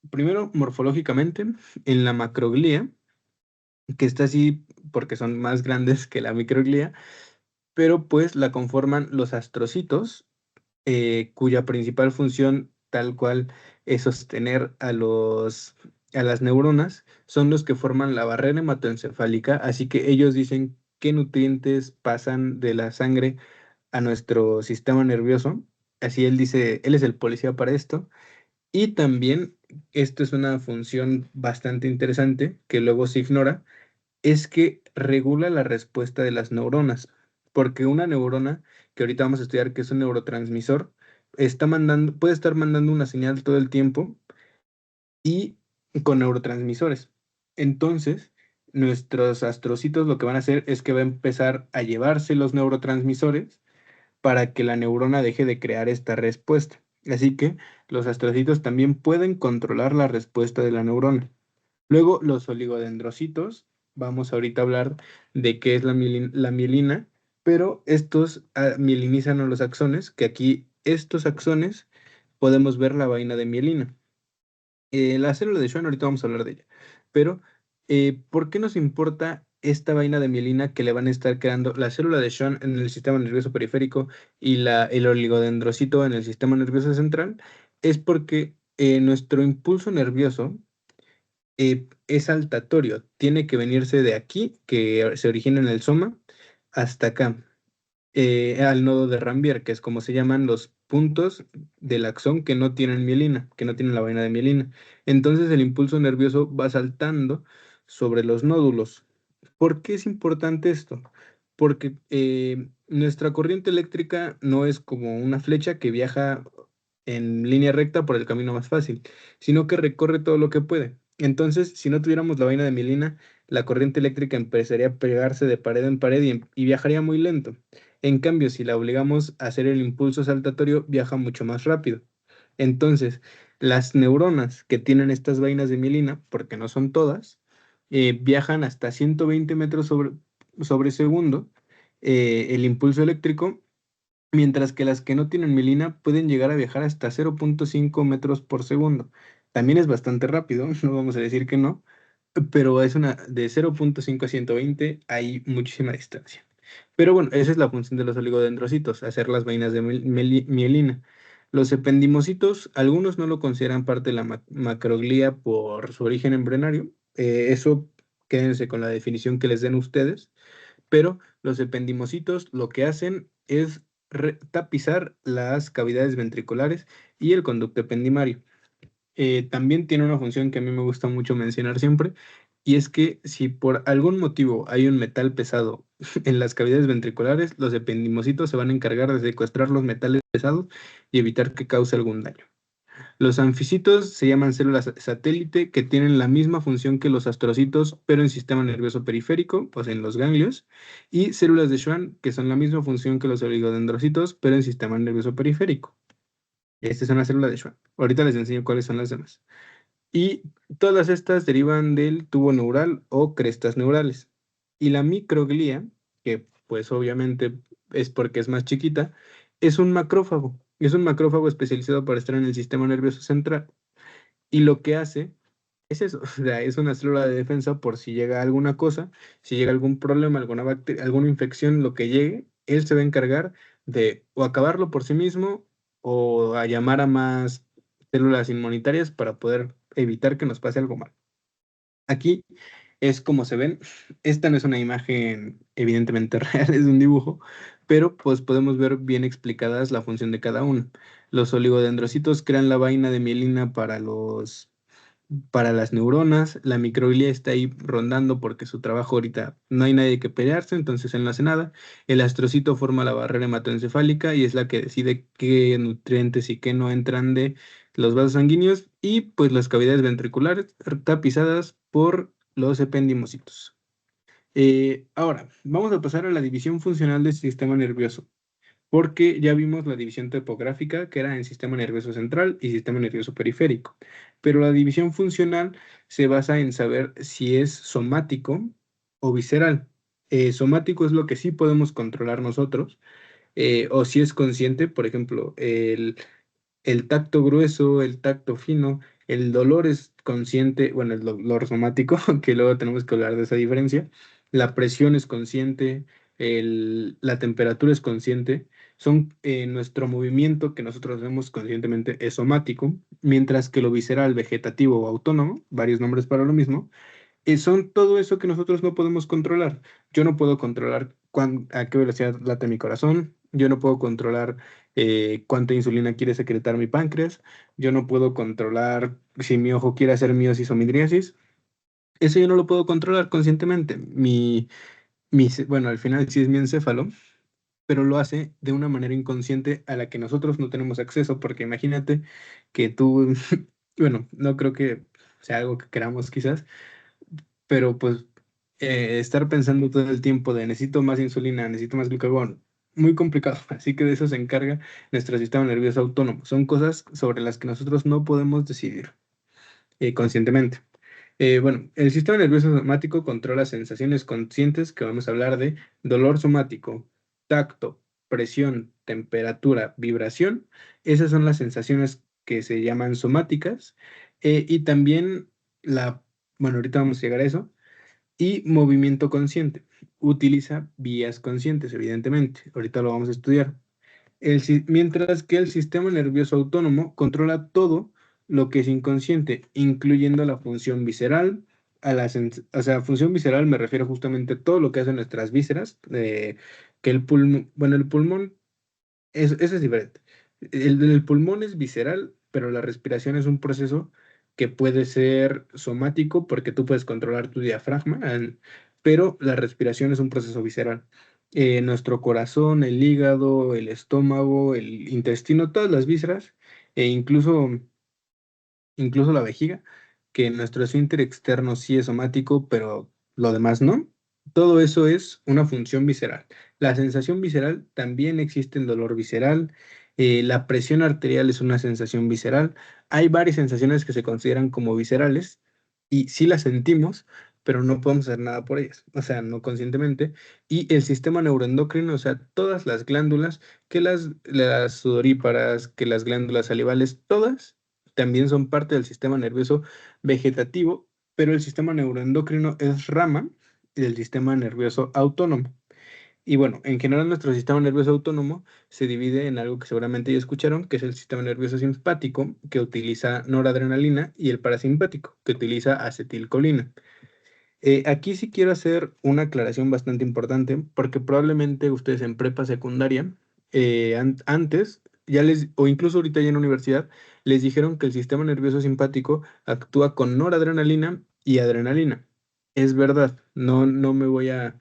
primero, morfológicamente, en la macroglía, que está así porque son más grandes que la microglía, pero pues la conforman los astrocitos, cuya principal función, tal cual, es sostener a las neuronas, son los que forman la barrera hematoencefálica, así que ellos dicen qué nutrientes pasan de la sangre a nuestro sistema nervioso. Así él dice, él es el policía para esto. Y también, esto es una función bastante interesante que luego se ignora, es que regula la respuesta de las neuronas, porque una neurona, que ahorita vamos a estudiar que es un neurotransmisor, puede estar mandando una señal todo el tiempo y con neurotransmisores. Entonces, nuestros astrocitos lo que van a hacer es que va a empezar a llevarse los neurotransmisores para que la neurona deje de crear esta respuesta. Así que los astrocitos también pueden controlar la respuesta de la neurona. Luego, los oligodendrocitos, vamos ahorita a hablar de qué es la mielina, pero estos mielinizan a los axones, que aquí estos axones podemos ver la vaina de mielina. La célula de Schwann, ahorita vamos a hablar de ella, pero ¿por qué nos importa esta vaina de mielina que le van a estar creando la célula de Schwann en el sistema nervioso periférico y el oligodendrocito en el sistema nervioso central? Es porque nuestro impulso nervioso es saltatorio, tiene que venirse de aquí, que se origina en el soma, hasta acá, al nodo de Rambier, que es como se llaman los puntos del axón que no tienen mielina, que no tienen la vaina de mielina. Entonces el impulso nervioso va saltando sobre los nódulos. ¿Por qué es importante esto? Porque nuestra corriente eléctrica no es como una flecha que viaja en línea recta por el camino más fácil, sino que recorre todo lo que puede. Entonces, si no tuviéramos la vaina de mielina, la corriente eléctrica empezaría a pegarse de pared en pared y viajaría muy lento. En cambio, si la obligamos a hacer el impulso saltatorio, viaja mucho más rápido. Entonces, las neuronas que tienen estas vainas de mielina, porque no son todas, viajan hasta 120 metros sobre segundo, el impulso eléctrico, mientras que las que no tienen mielina pueden llegar a viajar hasta 0,5 metros por segundo. También es bastante rápido, no vamos a decir que no, pero es una de 0,5 a 120, hay muchísima distancia. Pero bueno, esa es la función de los oligodendrocitos, hacer las vainas de mielina. Los ependimocitos, algunos no lo consideran parte de la macroglía por su origen embrionario. Eso quédense con la definición que les den ustedes, pero Los ependimocitos lo que hacen es tapizar las cavidades ventriculares y el conducto ependimario. También tiene una función que a mí me gusta mucho mencionar siempre, y es que si por algún motivo hay un metal pesado en las cavidades ventriculares, los ependimocitos se van a encargar de secuestrar los metales pesados y evitar que cause algún daño. Los anficitos se llaman células satélite que tienen la misma función que los astrocitos, pero en sistema nervioso periférico, pues en los ganglios, y células de Schwann que son la misma función que los oligodendrocitos, pero en sistema nervioso periférico. Esta es una célula de Schwann. Ahorita les enseño cuáles son las demás. Y todas estas derivan del tubo neural o crestas neurales. Y la microglía, que pues obviamente es porque es más chiquita, es un macrófago. Es un macrófago especializado para estar en el sistema nervioso central. Y lo que hace es eso, o sea, es una célula de defensa por si llega alguna cosa, si llega algún problema, alguna bacteria, alguna infección, lo que llegue, él se va a encargar de o acabarlo por sí mismo o a llamar a más células inmunitarias para poder evitar que nos pase algo mal. Aquí es como se ven. Esta no es una imagen evidentemente real, es un dibujo, pero pues podemos ver bien explicadas la función de cada uno. Los oligodendrocitos crean la vaina de mielina para las neuronas. La microglía está ahí rondando porque su trabajo ahorita no hay nadie que pelearse, entonces él no hace nada. El astrocito forma la barrera hematoencefálica y es la que decide qué nutrientes y qué no entran de los vasos sanguíneos, y pues las cavidades ventriculares tapizadas por los ependimocitos. Ahora, vamos a pasar a la división funcional del sistema nervioso, porque ya vimos la división topográfica, que era en sistema nervioso central y sistema nervioso periférico, pero la división funcional se basa en saber si es somático o visceral. Somático es lo que sí podemos controlar nosotros, o si es consciente, por ejemplo, el tacto grueso, el tacto fino, el dolor es consciente, bueno, el dolor somático, que luego tenemos que hablar de esa diferencia, la presión es consciente, la temperatura es consciente, son nuestro movimiento que nosotros vemos conscientemente es somático, mientras que lo visceral, vegetativo o autónomo, varios nombres para lo mismo, son todo eso que nosotros no podemos controlar. Yo no puedo controlar a qué velocidad late mi corazón, yo no puedo controlar cuánta insulina quiere secretar mi páncreas, yo no puedo controlar si mi ojo quiere hacer miosis o midriasis. Eso yo no lo puedo controlar conscientemente. Bueno, al final sí es mi encéfalo, pero lo hace de una manera inconsciente a la que nosotros no tenemos acceso, porque imagínate que tú, bueno, no creo que sea algo que queramos quizás, pero pues estar pensando todo el tiempo de necesito más insulina, necesito más glucagón, muy complicado. Así que de eso se encarga nuestro sistema nervioso autónomo. Son cosas sobre las que nosotros no podemos decidir conscientemente. Bueno, el sistema nervioso somático controla sensaciones conscientes, que vamos a hablar de dolor somático, tacto, presión, temperatura, vibración. Esas son las sensaciones que se llaman somáticas. Y también bueno, ahorita vamos a llegar a eso, y movimiento consciente. Utiliza vías conscientes, evidentemente. Ahorita lo vamos a estudiar. Mientras que el sistema nervioso autónomo controla todo lo que es inconsciente, incluyendo la función visceral. O sea, función visceral me refiero justamente a todo lo que hacen nuestras vísceras, que el pulmón, bueno, el pulmón eso es diferente. El pulmón es visceral, pero la respiración es un proceso que puede ser somático porque tú puedes controlar tu diafragma, pero la respiración es un proceso visceral. Nuestro corazón, el hígado, el estómago, el intestino, todas las vísceras, e incluso la vejiga, que nuestro esfínter externo sí es somático, pero lo demás no. Todo eso es una función visceral. La sensación visceral también existe en dolor visceral. La presión arterial es una sensación visceral. Hay varias sensaciones que se consideran como viscerales y sí las sentimos, pero no podemos hacer nada por ellas, o sea, no conscientemente. Y el sistema neuroendocrino, o sea, todas las glándulas, que las sudoríparas, que las glándulas salivales, todas también son parte del sistema nervioso vegetativo, pero el sistema neuroendocrino es rama del sistema nervioso autónomo. Y bueno, en general nuestro sistema nervioso autónomo se divide en algo que seguramente ya escucharon, que es el sistema nervioso simpático, que utiliza noradrenalina, y el parasimpático, que utiliza acetilcolina. Aquí sí quiero hacer una aclaración bastante importante, porque probablemente ustedes en prepa secundaria, antes, o incluso ahorita ya en universidad, les dijeron que el sistema nervioso simpático actúa con noradrenalina y adrenalina. Es verdad, no voy a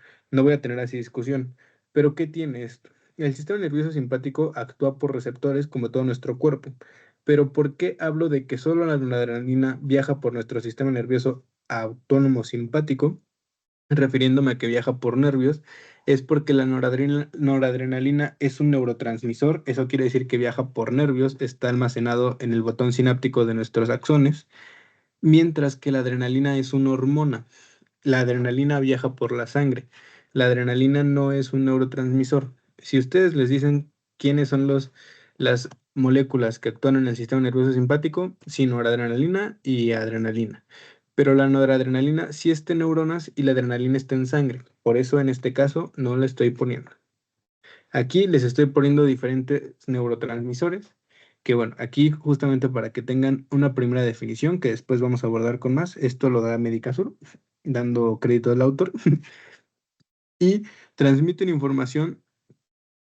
tener así discusión. Pero ¿qué tiene esto? El sistema nervioso simpático actúa por receptores como todo nuestro cuerpo. Pero ¿por qué hablo de que solo la noradrenalina viaja por nuestro sistema nervioso autónomo simpático, refiriéndome a que viaja por nervios? Es porque la noradrenalina es un neurotransmisor, eso quiere decir que viaja por nervios, está almacenado en el botón sináptico de nuestros axones, mientras que la adrenalina es una hormona. La adrenalina viaja por la sangre. La adrenalina no es un neurotransmisor. Si ustedes les dicen quiénes son las moléculas que actúan en el sistema nervioso simpático, sí, noradrenalina y adrenalina. Pero la noradrenalina sí está en neuronas y la adrenalina está en sangre. Por eso en este caso no la estoy poniendo. Aquí les estoy poniendo diferentes neurotransmisores, que bueno, aquí justamente para que tengan una primera definición que después vamos a abordar con más. Esto lo da Medicasur, dando crédito al autor. Y transmiten información.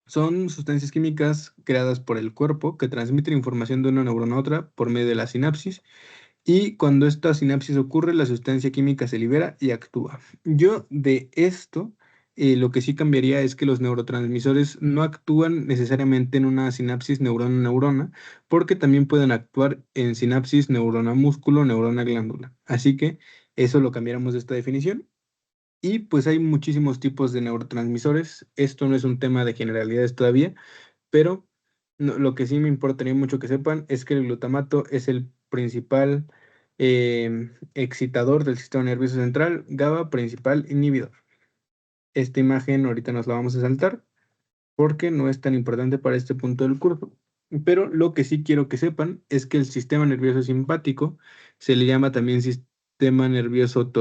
Son sustancias químicas creadas por el cuerpo que transmiten información de una neurona a otra por medio de la sinapsis, y cuando esta sinapsis ocurre, la sustancia química se libera y actúa. Yo de esto, lo que sí cambiaría es que los neurotransmisores no actúan necesariamente en una sinapsis neurona-neurona, porque también pueden actuar en sinapsis neurona-músculo, neurona-glándula. Así que eso lo cambiáramos de esta definición. Y pues hay muchísimos tipos de neurotransmisores. Esto no es un tema de generalidades todavía, pero lo que sí me importaría mucho que sepan es que el glutamato es el principal excitador del sistema nervioso central, GABA principal inhibidor. Esta imagen ahorita nos la vamos a saltar porque no es tan importante para este punto del curso. Pero lo que sí quiero que sepan es que el sistema nervioso simpático se le llama también sistema nervioso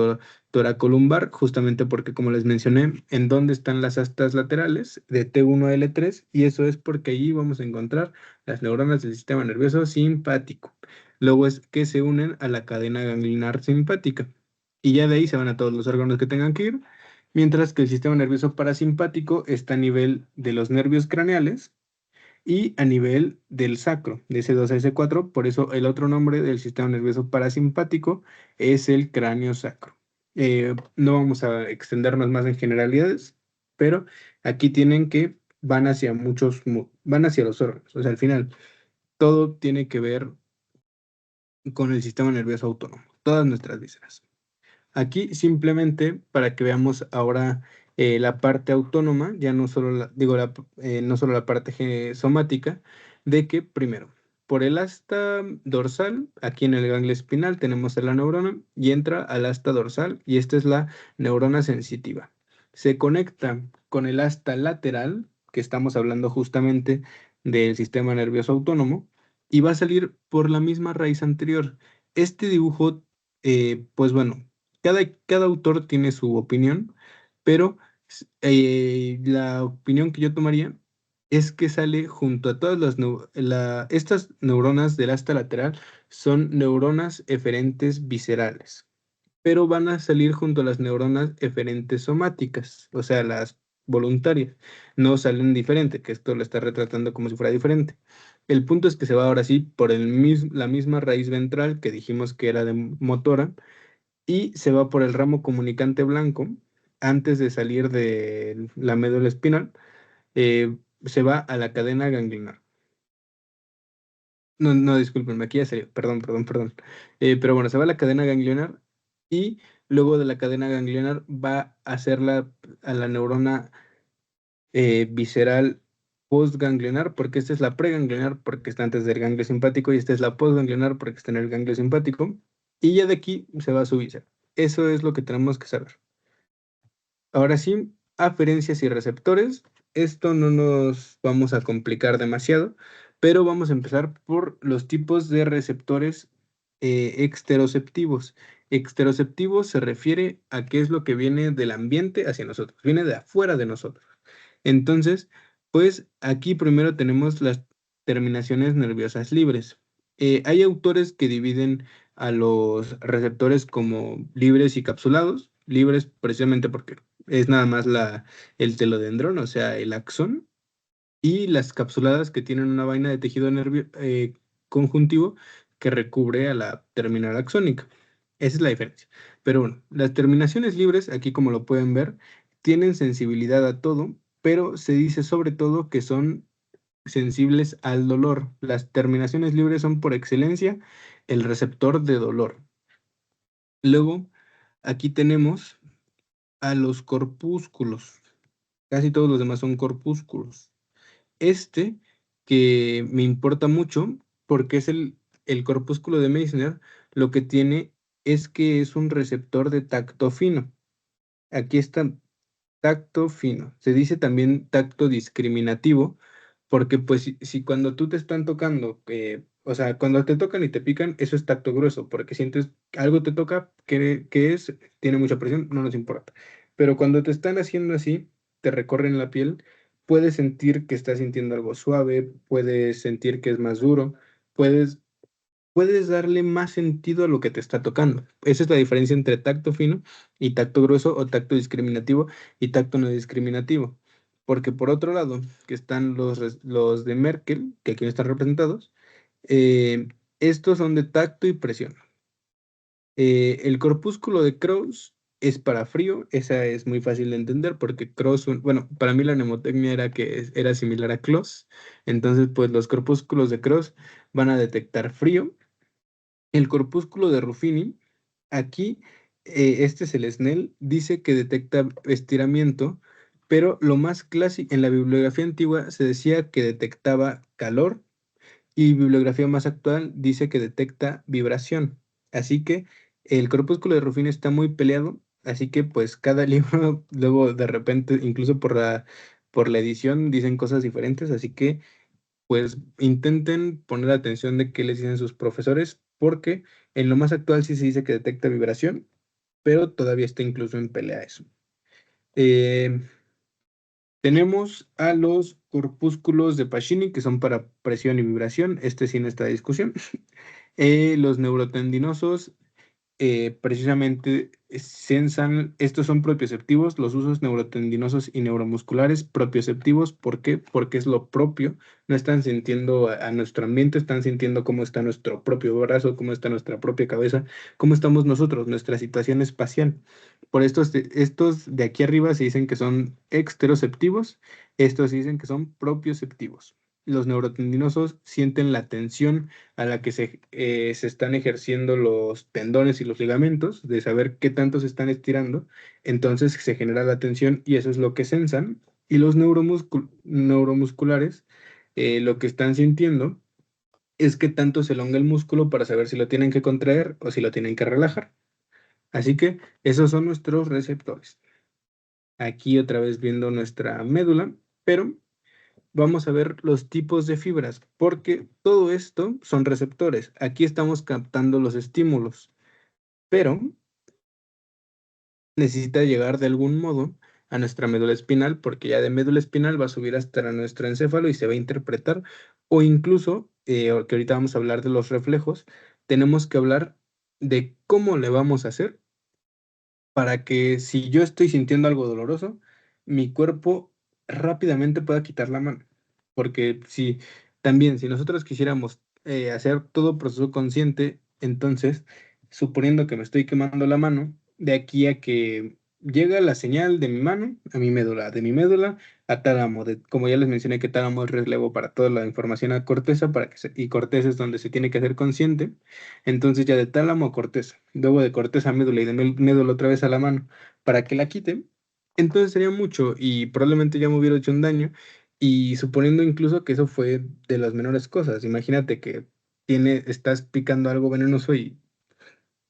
toracolumbar, justamente porque, como les mencioné, en dónde están las astas laterales de T1 a L3, y eso es porque allí vamos a encontrar las neuronas del sistema nervioso simpático. Luego es que se unen a la cadena ganglionar simpática, y ya de ahí se van a todos los órganos que tengan que ir, mientras que el sistema nervioso parasimpático está a nivel de los nervios craneales y a nivel del sacro, de S2 a S4. Por eso el otro nombre del sistema nervioso parasimpático es el cráneo sacro. No vamos a extendernos más en generalidades, pero aquí tienen que van hacia los órganos. O sea, al final, todo tiene que ver con el sistema nervioso autónomo, todas nuestras vísceras. Aquí simplemente para que veamos ahora la parte autónoma, ya no solo no solo la parte somática, de que primero, por el asta dorsal, aquí en el ganglio espinal tenemos a la neurona y entra al asta dorsal, y esta es la neurona sensitiva. Se conecta con el asta lateral, que estamos hablando justamente del sistema nervioso autónomo, y va a salir por la misma raíz anterior. Este dibujo, pues bueno, cada autor tiene su opinión, pero la opinión que yo tomaría es que sale junto a todas estas neuronas del asta lateral. Son neuronas eferentes viscerales, pero van a salir junto a las neuronas eferentes somáticas, o sea, las voluntarias. No salen diferente, que esto lo está retratando como si fuera diferente. El punto es que se va ahora sí por la misma raíz ventral que dijimos que era de motora, y se va por el ramo comunicante blanco antes de salir de la médula espinal. Se va a la cadena ganglionar. No, no, discúlpenme, aquí ya salió, perdón, perdón, perdón. Pero bueno, se va a la cadena ganglionar, y luego de la cadena ganglionar va a hacer a la neurona visceral postganglionar, porque esta es la preganglionar porque está antes del ganglio simpático, y esta es la postganglionar porque está en el ganglio simpático, y ya de aquí se va a su víscera. Eso es lo que tenemos que saber. Ahora sí, aferencias y receptores. Esto no nos vamos a complicar demasiado, pero vamos a empezar por los tipos de receptores exteroceptivos. Exteroceptivos se refiere a qué es lo que viene del ambiente hacia nosotros, viene de afuera de nosotros. Entonces, pues aquí primero tenemos las terminaciones nerviosas libres. Hay autores que dividen a los receptores como libres y capsulados. libres precisamente porque es nada más el telodendrón, o sea, el axón, y las capsuladas que tienen una vaina de tejido conjuntivo que recubre a la terminal axónica. Esa es la diferencia. Pero bueno, las terminaciones libres, aquí como lo pueden ver, tienen sensibilidad a todo, pero se dice sobre todo que son sensibles al dolor. Las terminaciones libres son por excelencia el receptor de dolor. Luego, aquí tenemos a los corpúsculos. Casi todos los demás son corpúsculos. Este, que me importa mucho, porque es el corpúsculo de Meissner, lo que tiene es que es un receptor de tacto fino. Aquí está tacto fino. Se dice también tacto discriminativo, porque pues si cuando tú te están tocando, o sea, cuando te tocan y te pican, eso es tacto grueso, porque sientes que algo te toca, que es, tiene mucha presión, no nos importa. Pero cuando te están haciendo así, te recorren la piel, puedes sentir que estás sintiendo algo suave, puedes sentir que es más duro, puedes puedes darle más sentido a lo que te está tocando. Esa es la diferencia entre tacto fino y tacto grueso o tacto discriminativo y tacto no discriminativo. Porque por otro lado, que están los de Merkel, que aquí no están representados, estos son de tacto y presión. El corpúsculo de Krauss es para frío, esa es muy fácil de entender porque Krauss, bueno, para mí la mnemotecnia era que era similar a Klotz, entonces pues los corpúsculos de Krauss van a detectar frío. El corpúsculo de Ruffini, aquí, este es el Snell, dice que detecta estiramiento, pero lo más clásico, en la bibliografía antigua se decía que detectaba calor y bibliografía más actual dice que detecta vibración. Así que el corpúsculo de Ruffini está muy peleado, así que pues cada libro luego de repente, incluso por la edición, dicen cosas diferentes, así que pues intenten poner atención de qué les dicen sus profesores, porque en lo más actual sí se dice que detecta vibración, pero todavía está incluso en pelea eso. Eh, Tenemos a los corpúsculos de Pacini, que son para presión y vibración, este sí en esta discusión. Los neurotendinosos precisamente sensan, estos son propioceptivos, los usos neurotendinosos y neuromusculares propioceptivos. ¿Por qué? Porque es lo propio, no están sintiendo a nuestro ambiente, están sintiendo cómo está nuestro propio brazo, cómo está nuestra propia cabeza, cómo estamos nosotros, nuestra situación espacial. Por estos de aquí arriba se dicen que son exteroceptivos, estos se dicen que son propioceptivos. Los neurotendinosos sienten la tensión a la que se están ejerciendo los tendones y los ligamentos, de saber qué tanto se están estirando, entonces se genera la tensión y eso es lo que sensan. Y los neuromusculares, lo que están sintiendo es que tanto se elonga el músculo para saber si lo tienen que contraer o si lo tienen que relajar. Así que esos son nuestros receptores. Aquí otra vez viendo nuestra médula, pero vamos a ver los tipos de fibras, porque todo esto son receptores. Aquí estamos captando los estímulos, pero necesita llegar de algún modo a nuestra médula espinal, porque ya de médula espinal va a subir hasta nuestro encéfalo y se va a interpretar, o incluso, que ahorita vamos a hablar de los reflejos, tenemos que hablar de cómo le vamos a hacer para que si yo estoy sintiendo algo doloroso, mi cuerpo rápidamente pueda quitar la mano. Porque si también, si nosotros quisiéramos hacer todo proceso consciente, entonces, suponiendo que me estoy quemando la mano, de aquí a que llega la señal de mi mano a mi médula, de mi médula a tálamo, como ya les mencioné que tálamo es relevo para toda la información a corteza, y corteza es donde se tiene que hacer consciente. Entonces ya de tálamo a corteza, luego de corteza a médula y de médula otra vez a la mano para que la quite, entonces sería mucho y probablemente ya me hubiera hecho un daño y suponiendo incluso que eso fue de las menores cosas. Imagínate que estás picando algo venenoso y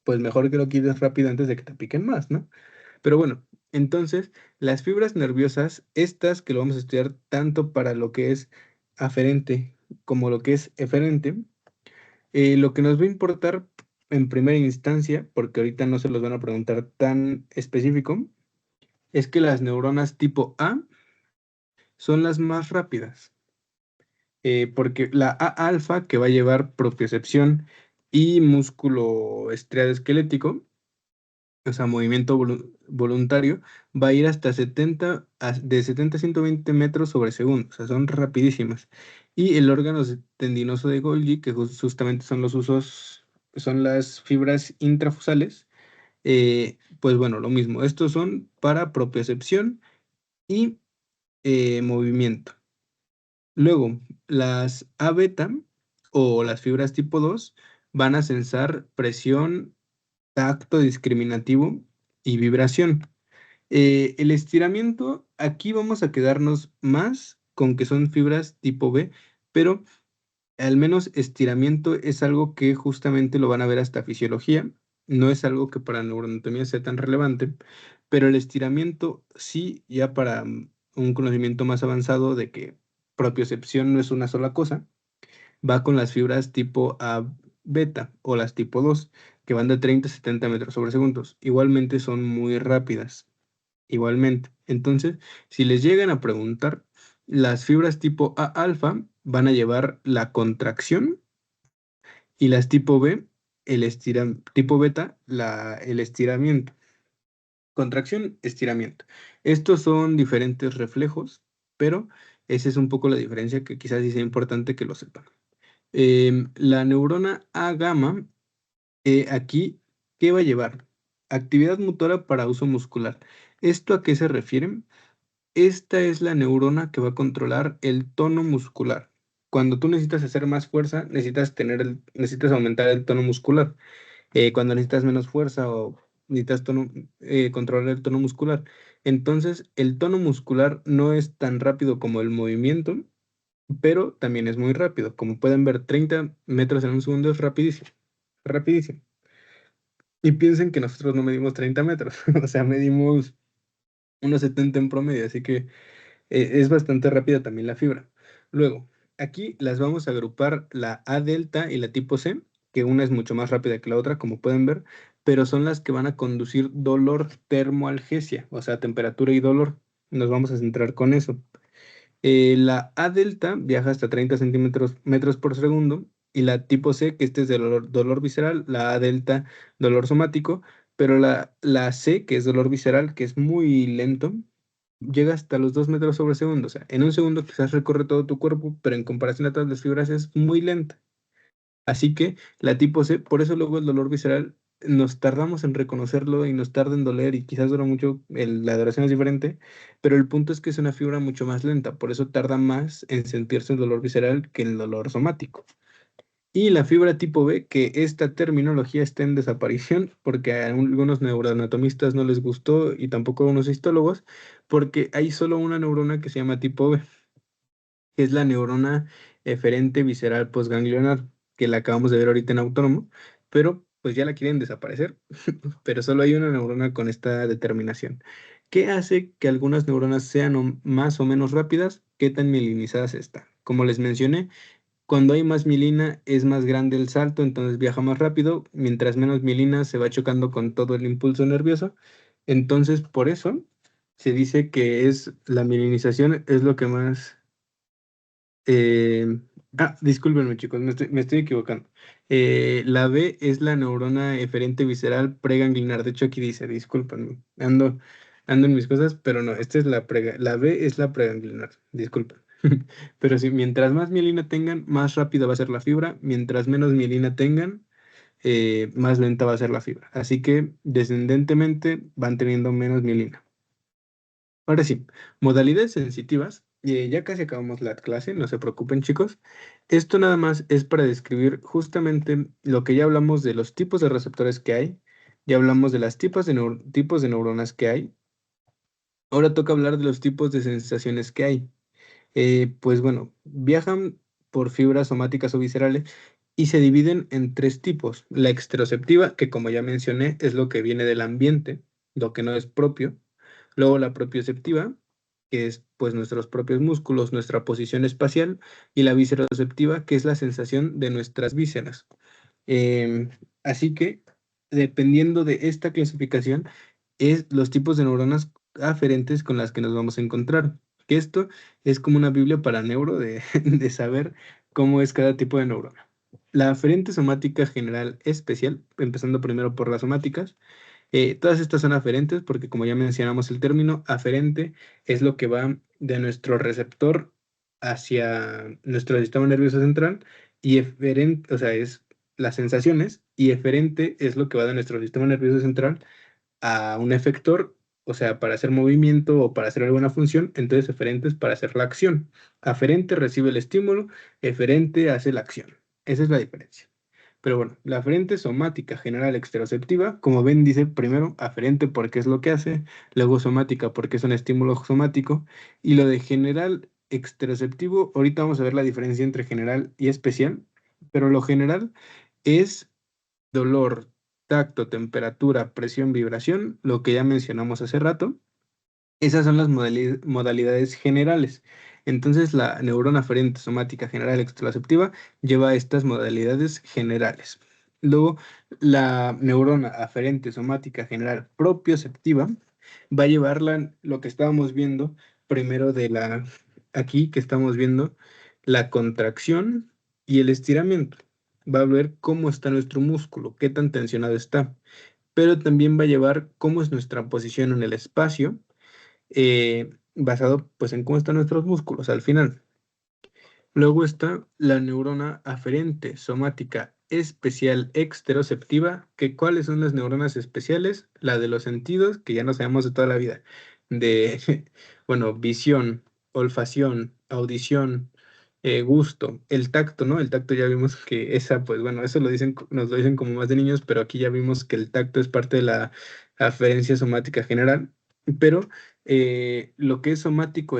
pues mejor que lo quites rápido antes de que te piquen más, ¿no? Pero bueno, entonces las fibras nerviosas, estas que lo vamos a estudiar tanto para lo que es aferente como lo que es eferente, lo que nos va a importar en primera instancia, porque ahorita no se los van a preguntar tan específico, es que las neuronas tipo A son las más rápidas, porque la A alfa, que va a llevar propiocepción y músculo estriado esquelético, o sea, movimiento voluntario, va a ir hasta de 70 a 120 metros sobre segundo, o sea, son rapidísimas. Y el órgano tendinoso de Golgi, que justamente son los usos, son las fibras intrafusales, pues bueno, lo mismo. Estos son para propiocepción y movimiento. Luego, las A beta o las fibras tipo 2 van a sensar presión, tacto discriminativo y vibración. El estiramiento, aquí vamos a quedarnos más con que son fibras tipo B, pero al menos estiramiento es algo que justamente lo van a ver hasta fisiología, no es algo que para neuroanatomía sea tan relevante, pero el estiramiento sí, ya para un conocimiento más avanzado de que propiocepción no es una sola cosa, va con las fibras tipo A beta o las tipo 2 que van de 30 a 70 metros sobre segundos. Igualmente son muy rápidas, igualmente. Entonces, si les llegan a preguntar, las fibras tipo A alfa van a llevar la contracción y las tipo B, tipo beta, el estiramiento. Contracción, estiramiento. Estos son diferentes reflejos, pero esa es un poco la diferencia que quizás sí sea importante que lo sepan. La neurona A gamma, aquí, ¿qué va a llevar? Actividad motora para uso muscular. ¿Esto a qué se refiere? Esta es la neurona que va a controlar el tono muscular. Cuando tú necesitas hacer más fuerza, necesitas aumentar el tono muscular. Cuando necesitas menos fuerza o necesitas controlar el tono muscular. Entonces, el tono muscular no es tan rápido como el movimiento, pero también es muy rápido. Como pueden ver, 30 metros en un segundo es rapidísimo, rapidísimo. Y piensen que nosotros no medimos 30 metros, o sea, medimos unos 70 en promedio, así que es bastante rápida también la fibra. Luego, aquí las vamos a agrupar la A delta y la tipo C, que una es mucho más rápida que la otra, como pueden ver, pero son las que van a conducir dolor termoalgesia, o sea, temperatura y dolor. Nos vamos a centrar con eso. La A delta viaja hasta 30 metros por segundo y la tipo C, que este es de dolor visceral, la A delta, dolor somático, pero la C, que es dolor visceral, que es muy lento, llega hasta los 2 metros sobre segundo. O sea, en un segundo quizás recorre todo tu cuerpo, pero en comparación a todas las fibras es muy lenta. Así que la tipo C, por eso luego el dolor visceral nos tardamos en reconocerlo y nos tarda en doler y quizás dura mucho, la duración es diferente, pero el punto es que es una fibra mucho más lenta, por eso tarda más en sentirse el dolor visceral que el dolor somático. Y la fibra tipo B, que esta terminología está en desaparición porque a algunos neuroanatomistas no les gustó y tampoco a unos histólogos, porque hay solo una neurona que se llama tipo B, que es la neurona eferente visceral postganglionar, que la acabamos de ver ahorita en autónomo, pero pues ya la quieren desaparecer, pero solo hay una neurona con esta determinación. ¿Qué hace que algunas neuronas sean más o menos rápidas? ¿Qué tan mielinizadas están? Como les mencioné, cuando hay más mielina es más grande el salto, entonces viaja más rápido. Mientras menos mielina se va chocando con todo el impulso nervioso. Entonces, por eso se dice que es la mielinización es lo que más eh, discúlpenme, chicos, me estoy equivocando. La B es la neurona eferente visceral preganglinar. De hecho, aquí dice, discúlpenme, ando en mis cosas, pero no, esta es la B es la preganglinar, disculpen. Pero sí, mientras más mielina tengan, más rápida va a ser la fibra. Mientras menos mielina tengan, más lenta va a ser la fibra. Así que descendentemente van teniendo menos mielina. Ahora sí, modalidades sensitivas. Ya casi acabamos la clase, no se preocupen chicos. Esto nada más es para describir justamente lo que ya hablamos de los tipos de receptores que hay, ya hablamos de las tipos de neuronas que hay. Ahora toca hablar de los tipos de sensaciones que hay. Pues bueno, viajan por fibras somáticas o viscerales y se dividen en tres tipos. La exteroceptiva, que como ya mencioné, es lo que viene del ambiente, lo que no es propio. Luego la propioceptiva, que es pues nuestros propios músculos, nuestra posición espacial, y la visceroceptiva, que es la sensación de nuestras vísceras. Em, Así que, dependiendo de esta clasificación, es los tipos de neuronas aferentes con las que nos vamos a encontrar. Que esto es como una Biblia para neuro de, de saber cómo es cada tipo de neurona. La aferente somática general especial, empezando primero por las somáticas, Todas estas son aferentes porque, como ya mencionamos el término, aferente es lo que va de nuestro receptor hacia nuestro sistema nervioso central, y eferente, o sea, es las sensaciones, y eferente es lo que va de nuestro sistema nervioso central a un efector, o sea, para hacer movimiento o para hacer alguna función. Entonces eferente es para hacer la acción. Aferente recibe el estímulo, eferente hace la acción. Esa es la diferencia. Pero bueno, la aferente somática general exteroceptiva, como ven, dice primero aferente porque es lo que hace, luego somática porque es un estímulo somático, y lo de general exteroceptivo, ahorita vamos a ver la diferencia entre general y especial, pero lo general es dolor, tacto, temperatura, presión, vibración, lo que ya mencionamos hace rato. Esas son las modalidades generales. Entonces, la neurona aferente somática general exteroceptiva lleva estas modalidades generales. Luego, la neurona aferente somática general propioceptiva va a llevarla, lo que estábamos viendo primero aquí que estamos viendo, la contracción y el estiramiento. Va a ver cómo está nuestro músculo, qué tan tensionado está, pero también va a llevar cómo es nuestra posición en el espacio, basado pues en cómo están nuestros músculos al final. Luego está la neurona aferente somática especial exteroceptiva, que cuáles son las neuronas especiales, la de los sentidos, que ya no sabemos de toda la vida, de, bueno, visión, olfacción, audición, gusto, el tacto, ¿no? El tacto ya vimos que esa, pues bueno, eso lo dicen, nos lo dicen como más de niños, pero aquí ya vimos que el tacto es parte de la aferencia somática general, pero lo que es somático,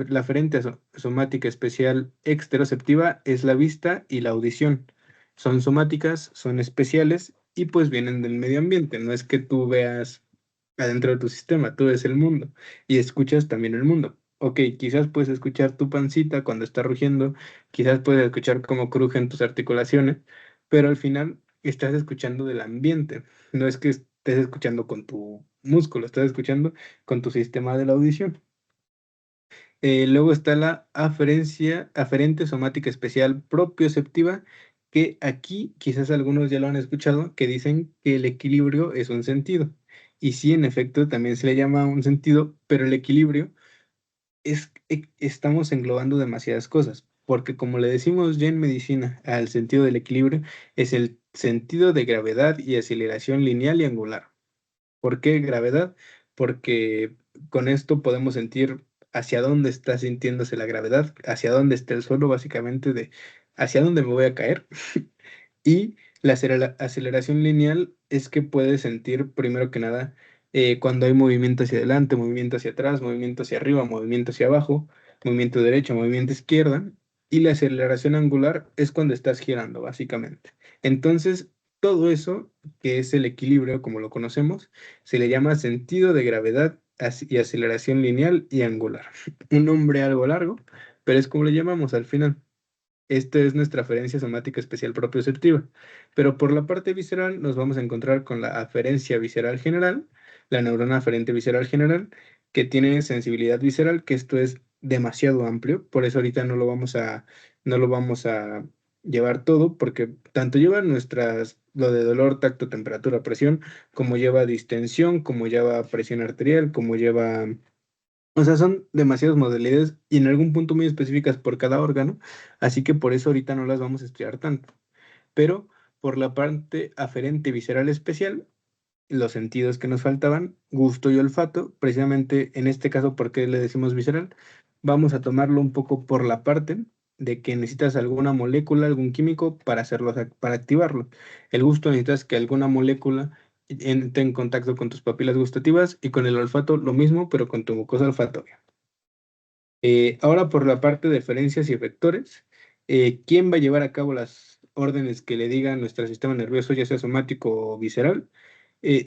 la aferente somática especial exteroceptiva es la vista y la audición. Son somáticas, son especiales y pues vienen del medio ambiente. No es que tú veas adentro de tu sistema, tú ves el mundo y escuchas también el mundo. Ok, quizás puedes escuchar tu pancita cuando está rugiendo, quizás puedes escuchar cómo crujen tus articulaciones, pero al final estás escuchando del ambiente. No es que estés escuchando con tu músculo, estás escuchando con tu sistema de la audición. Luego está la aferente somática especial propioceptiva, que aquí quizás algunos ya lo han escuchado, que dicen que el equilibrio es un sentido. Y sí, en efecto, también se le llama un sentido, pero el equilibrio estamos englobando demasiadas cosas, porque como le decimos ya en medicina, al sentido del equilibrio es el sentido de gravedad y aceleración lineal y angular. ¿Por qué gravedad? Porque con esto podemos sentir hacia dónde está sintiéndose la gravedad, hacia dónde está el suelo, básicamente de hacia dónde me voy a caer. Y la aceleración lineal es que puedes sentir, primero que nada, cuando hay movimiento hacia adelante, movimiento hacia atrás, movimiento hacia arriba, movimiento hacia abajo, movimiento derecho, movimiento izquierda. Y la aceleración angular es cuando estás girando, básicamente. Entonces, todo eso, que es el equilibrio, como lo conocemos, se le llama sentido de gravedad y aceleración lineal y angular. Un nombre algo largo, pero es como le llamamos al final. Esta es nuestra aferencia somática especial propioceptiva. Pero por la parte visceral nos vamos a encontrar con la aferencia visceral general, la neurona aferente visceral general, que tiene sensibilidad visceral, que esto es demasiado amplio, por eso ahorita no lo vamos a llevar todo, porque tanto lleva lo de dolor, tacto, temperatura, presión, como lleva distensión, como lleva presión arterial, como lleva, o sea, son demasiadas modalidades y en algún punto muy específicas por cada órgano, así que por eso ahorita no las vamos a estudiar tanto. Pero por la parte aferente visceral especial, los sentidos que nos faltaban, gusto y olfato, precisamente en este caso, ¿por qué le decimos visceral? Vamos a tomarlo un poco por la parte de que necesitas alguna molécula, algún químico para hacerlo, para activarlo. El gusto necesitas que alguna molécula entre en contacto con tus papilas gustativas, y con el olfato lo mismo, pero con tu mucosa olfatoria. Ahora por la parte de referencias y vectores, ¿quién va a llevar a cabo las órdenes que le diga nuestro sistema nervioso, ya sea somático o visceral?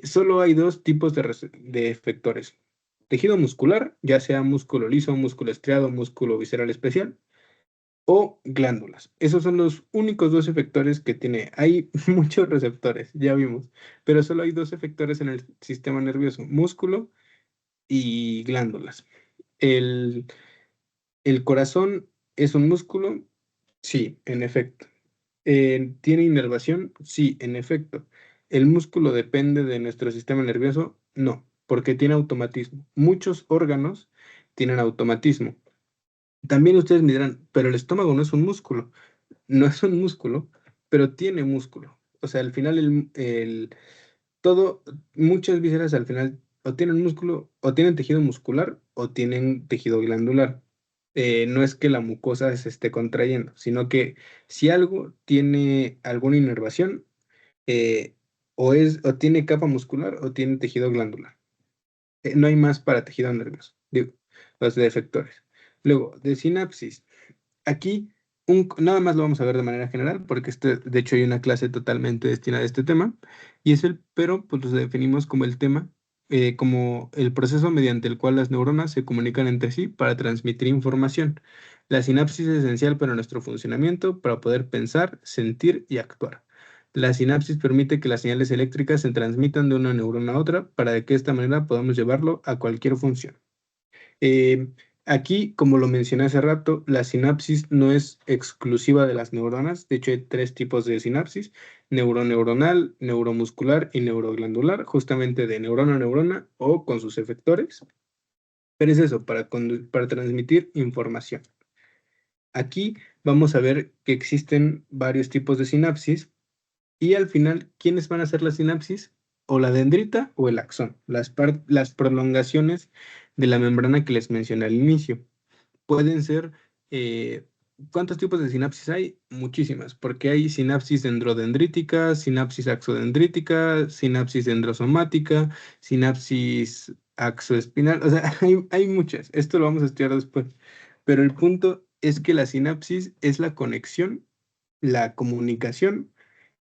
Solo hay dos tipos de efectores. Tejido muscular, ya sea músculo liso, músculo estriado, músculo visceral especial, o glándulas. Esos son los únicos dos efectores que tiene. Hay muchos receptores, ya vimos, pero solo hay dos efectores en el sistema nervioso, músculo y glándulas. El ¿El corazón es un músculo? Sí, en efecto. ¿Tiene inervación? Sí, en efecto. ¿El músculo depende de nuestro sistema nervioso? No, porque tiene automatismo. Muchos órganos tienen automatismo. También ustedes me dirán, pero el estómago no es un músculo. No es un músculo, pero tiene músculo. O sea, al final todo, muchas vísceras al final o tienen músculo, o tienen tejido muscular, o tienen tejido glandular. No es que la mucosa se esté contrayendo, sino que si algo tiene alguna inervación, eh, o tiene capa muscular o tiene tejido glandular. No hay más para tejido nervioso, digo, los de efectores. Luego, de sinapsis. Aquí nada más lo vamos a ver de manera general, porque de hecho hay una clase totalmente destinada a este tema, pero pues lo definimos como el tema, como el proceso mediante el cual las neuronas se comunican entre sí para transmitir información. La sinapsis es esencial para nuestro funcionamiento, para poder pensar, sentir y actuar. La sinapsis permite que las señales eléctricas se transmitan de una neurona a otra para que de esta manera podamos llevarlo a cualquier función. Eh, Aquí, como lo mencioné hace rato, la sinapsis no es exclusiva de las neuronas. De hecho, hay tres tipos de sinapsis: neuroneuronal, neuromuscular y neuroglandular, justamente de neurona a neurona o con sus efectores. Pero es eso, para transmitir información. Aquí vamos a ver que existen varios tipos de sinapsis y al final, ¿quiénes van a hacer la sinapsis? O la dendrita o el axón, las prolongaciones de la membrana que les mencioné al inicio. Pueden ser, eh, ¿cuántos tipos de sinapsis hay? Muchísimas, porque hay sinapsis dendrodendrítica, sinapsis axodendrítica, sinapsis dendrosomática, sinapsis axoespinal, o sea, hay muchas. Esto lo vamos a estudiar después. Pero el punto es que la sinapsis es la conexión, la comunicación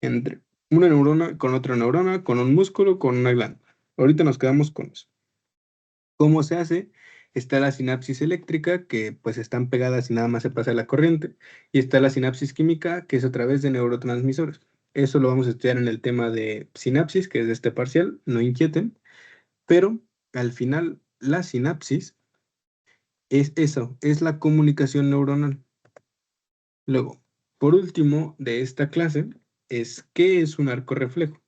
entre una neurona con otra neurona, con un músculo, con una glándula. Ahorita nos quedamos con eso. ¿Cómo se hace? Está la sinapsis eléctrica, que pues están pegadas y nada más se pasa la corriente, y está la sinapsis química, que es a través de neurotransmisores. Eso lo vamos a estudiar en el tema de sinapsis, que es de este parcial, no inquieten, pero al final la sinapsis es eso, es la comunicación neuronal. Luego, por último de esta clase, ¿qué es un arco reflejo?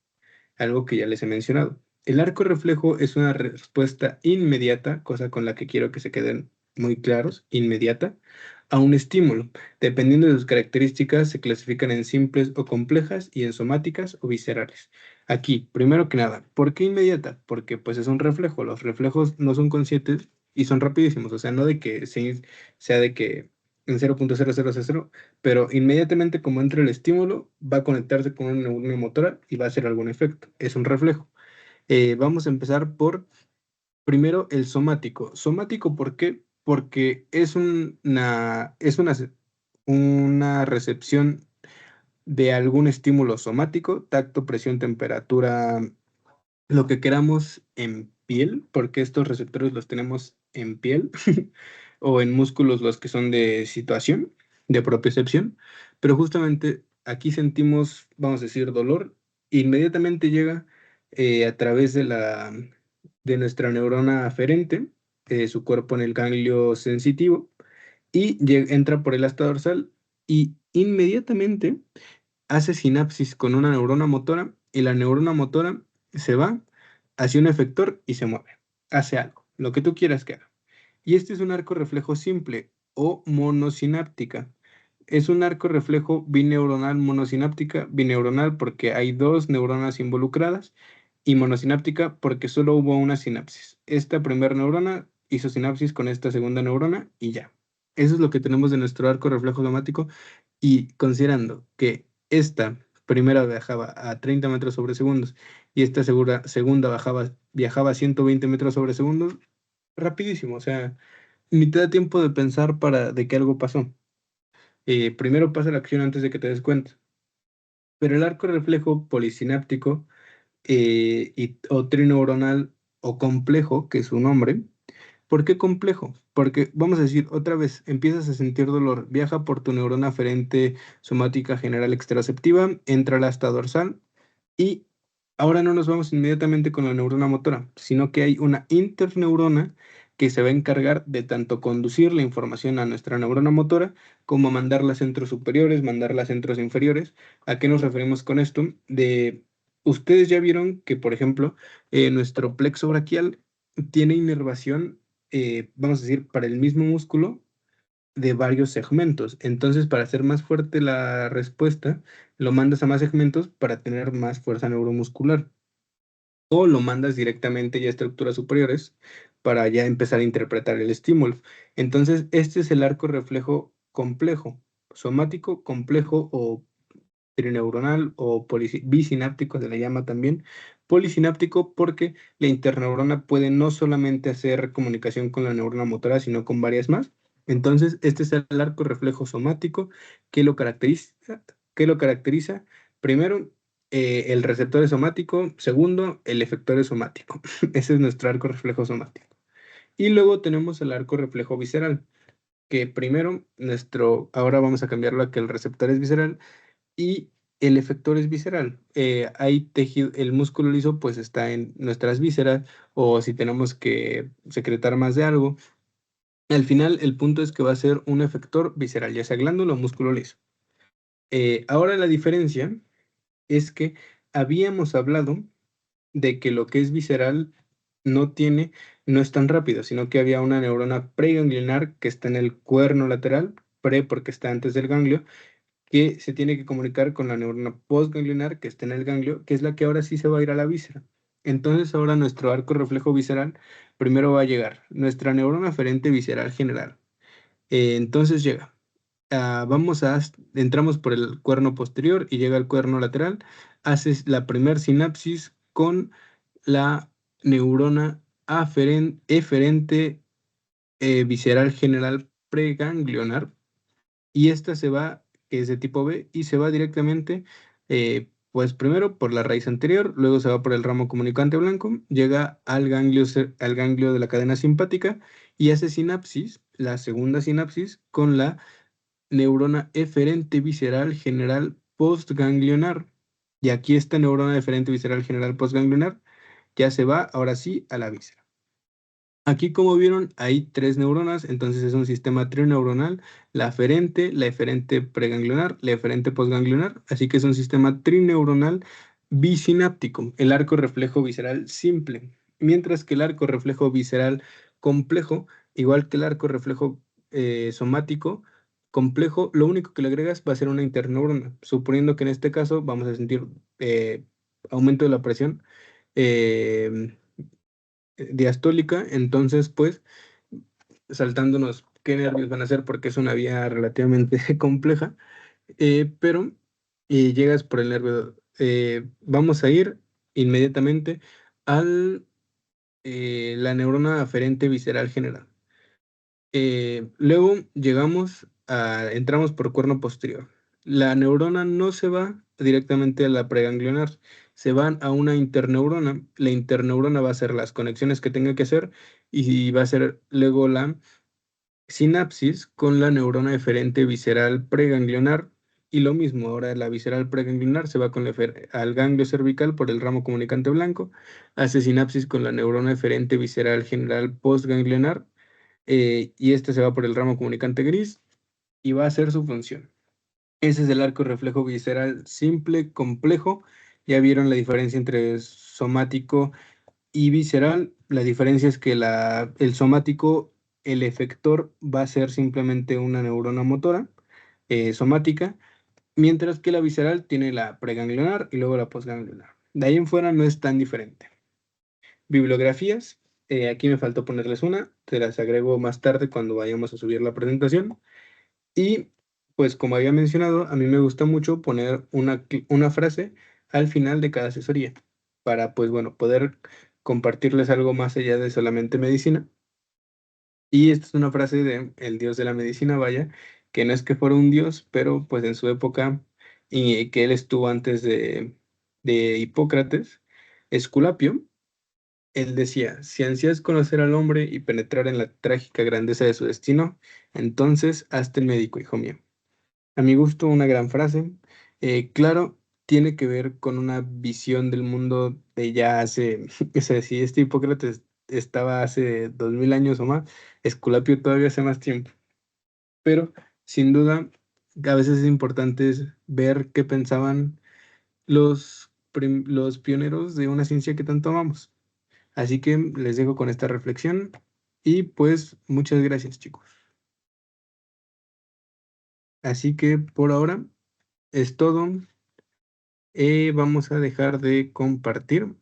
Algo que ya les he mencionado. El arco reflejo es una respuesta inmediata, cosa con la que quiero que se queden muy claros, inmediata, a un estímulo. Dependiendo de sus características, se clasifican en simples o complejas y en somáticas o viscerales. Aquí, primero que nada, ¿por qué inmediata? Porque pues es un reflejo. Los reflejos no son conscientes y son rapidísimos. O sea, no de que sea de que en 0.0000, pero inmediatamente como entra el estímulo, va a conectarse con una neurona motora y va a hacer algún efecto. Es un reflejo. Vamos a empezar por, primero, el somático. ¿Somático por qué? Porque es una recepción de algún estímulo somático, tacto, presión, temperatura, lo que queramos en piel, porque estos receptores los tenemos en piel o en músculos los que son de situación, de propiocepción, pero justamente aquí sentimos, vamos a decir, dolor, inmediatamente llega a través de nuestra neurona aferente, su cuerpo en el ganglio sensitivo, y entra por el asta dorsal y inmediatamente hace sinapsis con una neurona motora y la neurona motora se va hacia un efector y se mueve, hace algo, lo que tú quieras que haga. Y este es un arco reflejo simple o monosináptica. Es un arco reflejo bineuronal monosináptica, bineuronal porque hay dos neuronas involucradas y monosináptica porque solo hubo una sinapsis. Esta primera neurona hizo sinapsis con esta segunda neurona y ya. Eso es lo que tenemos de nuestro arco reflejo somático y considerando que esta primera viajaba a 30 metros sobre segundos y esta segunda viajaba a 120 metros sobre segundos, rapidísimo, o sea, ni te da tiempo de pensar de que algo pasó. Primero pasa la acción antes de que te des cuenta. Pero el arco reflejo polisináptico o trineuronal o complejo, que es su nombre, ¿por qué complejo? Porque, vamos a decir, otra vez, empiezas a sentir dolor, viaja por tu neurona aferente somática general extraceptiva, entra al asta dorsal y ahora no nos vamos inmediatamente con la neurona motora, sino que hay una interneurona que se va a encargar de tanto conducir la información a nuestra neurona motora como mandarla a centros superiores, mandarla a centros inferiores. ¿A qué nos referimos con esto? Ustedes ya vieron que, por ejemplo, nuestro plexo braquial tiene inervación, vamos a decir, para el mismo músculo de varios segmentos. Entonces, para hacer más fuerte la respuesta, lo mandas a más segmentos para tener más fuerza neuromuscular. O lo mandas directamente ya a estructuras superiores para ya empezar a interpretar el estímulo. Entonces, este es el arco reflejo complejo, somático complejo o trineuronal o bisináptico se le llama también. Polisináptico porque la interneurona puede no solamente hacer comunicación con la neurona motora, sino con varias más. Entonces, este es el arco reflejo somático que lo caracteriza, que lo caracteriza primero, el receptor es somático, segundo, el efector es somático. Ese es nuestro arco reflejo somático. Y luego tenemos el arco reflejo visceral, que primero ahora vamos a cambiarlo a que el receptor es visceral y el efector es visceral. Hay tejido, el músculo liso pues está en nuestras vísceras o si tenemos que secretar más de algo. Al final el punto es que va a ser un efector visceral, ya sea glándula o músculo liso. Ahora la diferencia es que habíamos hablado de que lo que es visceral no tiene, no es tan rápido, sino que había una neurona preganglionar que está en el cuerno lateral, pre porque está antes del ganglio, que se tiene que comunicar con la neurona postganglionar que está en el ganglio, que es la que ahora sí se va a ir a la víscera. Entonces ahora nuestro arco reflejo visceral primero va a llegar nuestra neurona aferente visceral general. Entonces llega. Entramos por el cuerno posterior y llega al cuerno lateral, haces la primer sinapsis con la neurona eferente visceral general preganglionar y esta se va, que es de tipo B, y se va directamente, pues primero por la raíz anterior, luego se va por el ramo comunicante blanco, llega al ganglio de la cadena simpática y hace sinapsis, la segunda sinapsis, con la neurona eferente visceral general postganglionar. Y aquí esta neurona eferente visceral general postganglionar ya se va ahora sí a la víscera. Aquí, como vieron, hay tres neuronas, entonces es un sistema trineuronal, la eferente preganglionar, la eferente postganglionar, así que es un sistema trineuronal bisináptico, el arco reflejo visceral simple, mientras que el arco reflejo visceral complejo, igual que el arco reflejo somático complejo, lo único que le agregas va a ser una interneurona, suponiendo que en este caso vamos a sentir aumento de la presión. eh, Diastólica, entonces pues saltándonos qué nervios van a ser porque es una vía relativamente compleja, pero llegas por el nervio, vamos a ir inmediatamente al la neurona aferente visceral general. Luego entramos por cuerno posterior. La neurona no se va directamente a la preganglionar, se van a una interneurona. La interneurona va a hacer las conexiones que tenga que hacer y va a hacer luego la sinapsis con la neurona eferente visceral preganglionar. Y lo mismo, ahora la visceral preganglionar se va al ganglio cervical por el ramo comunicante blanco, hace sinapsis con la neurona eferente visceral general postganglionar y este se va por el ramo comunicante gris y va a hacer su función. Ese es el arco reflejo visceral simple, complejo. Ya vieron la diferencia entre somático y visceral. La diferencia es que el somático, el efector va a ser simplemente una neurona motora somática, mientras que la visceral tiene la preganglionar y luego la postganglionar. De ahí en fuera no es tan diferente. Bibliografías. Aquí me faltó ponerles una, te las agrego más tarde cuando vayamos a subir la presentación. Y pues como había mencionado, a mí me gusta mucho poner una frase al final de cada asesoría para pues bueno, poder compartirles algo más allá de solamente medicina. Y esta es una frase de el dios de la medicina, vaya, que no es que fuera un dios, pero pues en su época y que él estuvo antes de Hipócrates, Esculapio. Él decía, si ansías conocer al hombre y penetrar en la trágica grandeza de su destino, entonces hazte el médico, hijo mío. A mi gusto, una gran frase. Claro, tiene que ver con una visión del mundo de ya hace, o sea, si este Hipócrates estaba hace 2000 años o más, Esculapio todavía hace más tiempo. Pero, sin duda, a veces es importante ver qué pensaban los los pioneros de una ciencia que tanto amamos. Así que les dejo con esta reflexión y pues muchas gracias, chicos. Así que por ahora es todo. Vamos a dejar de compartir.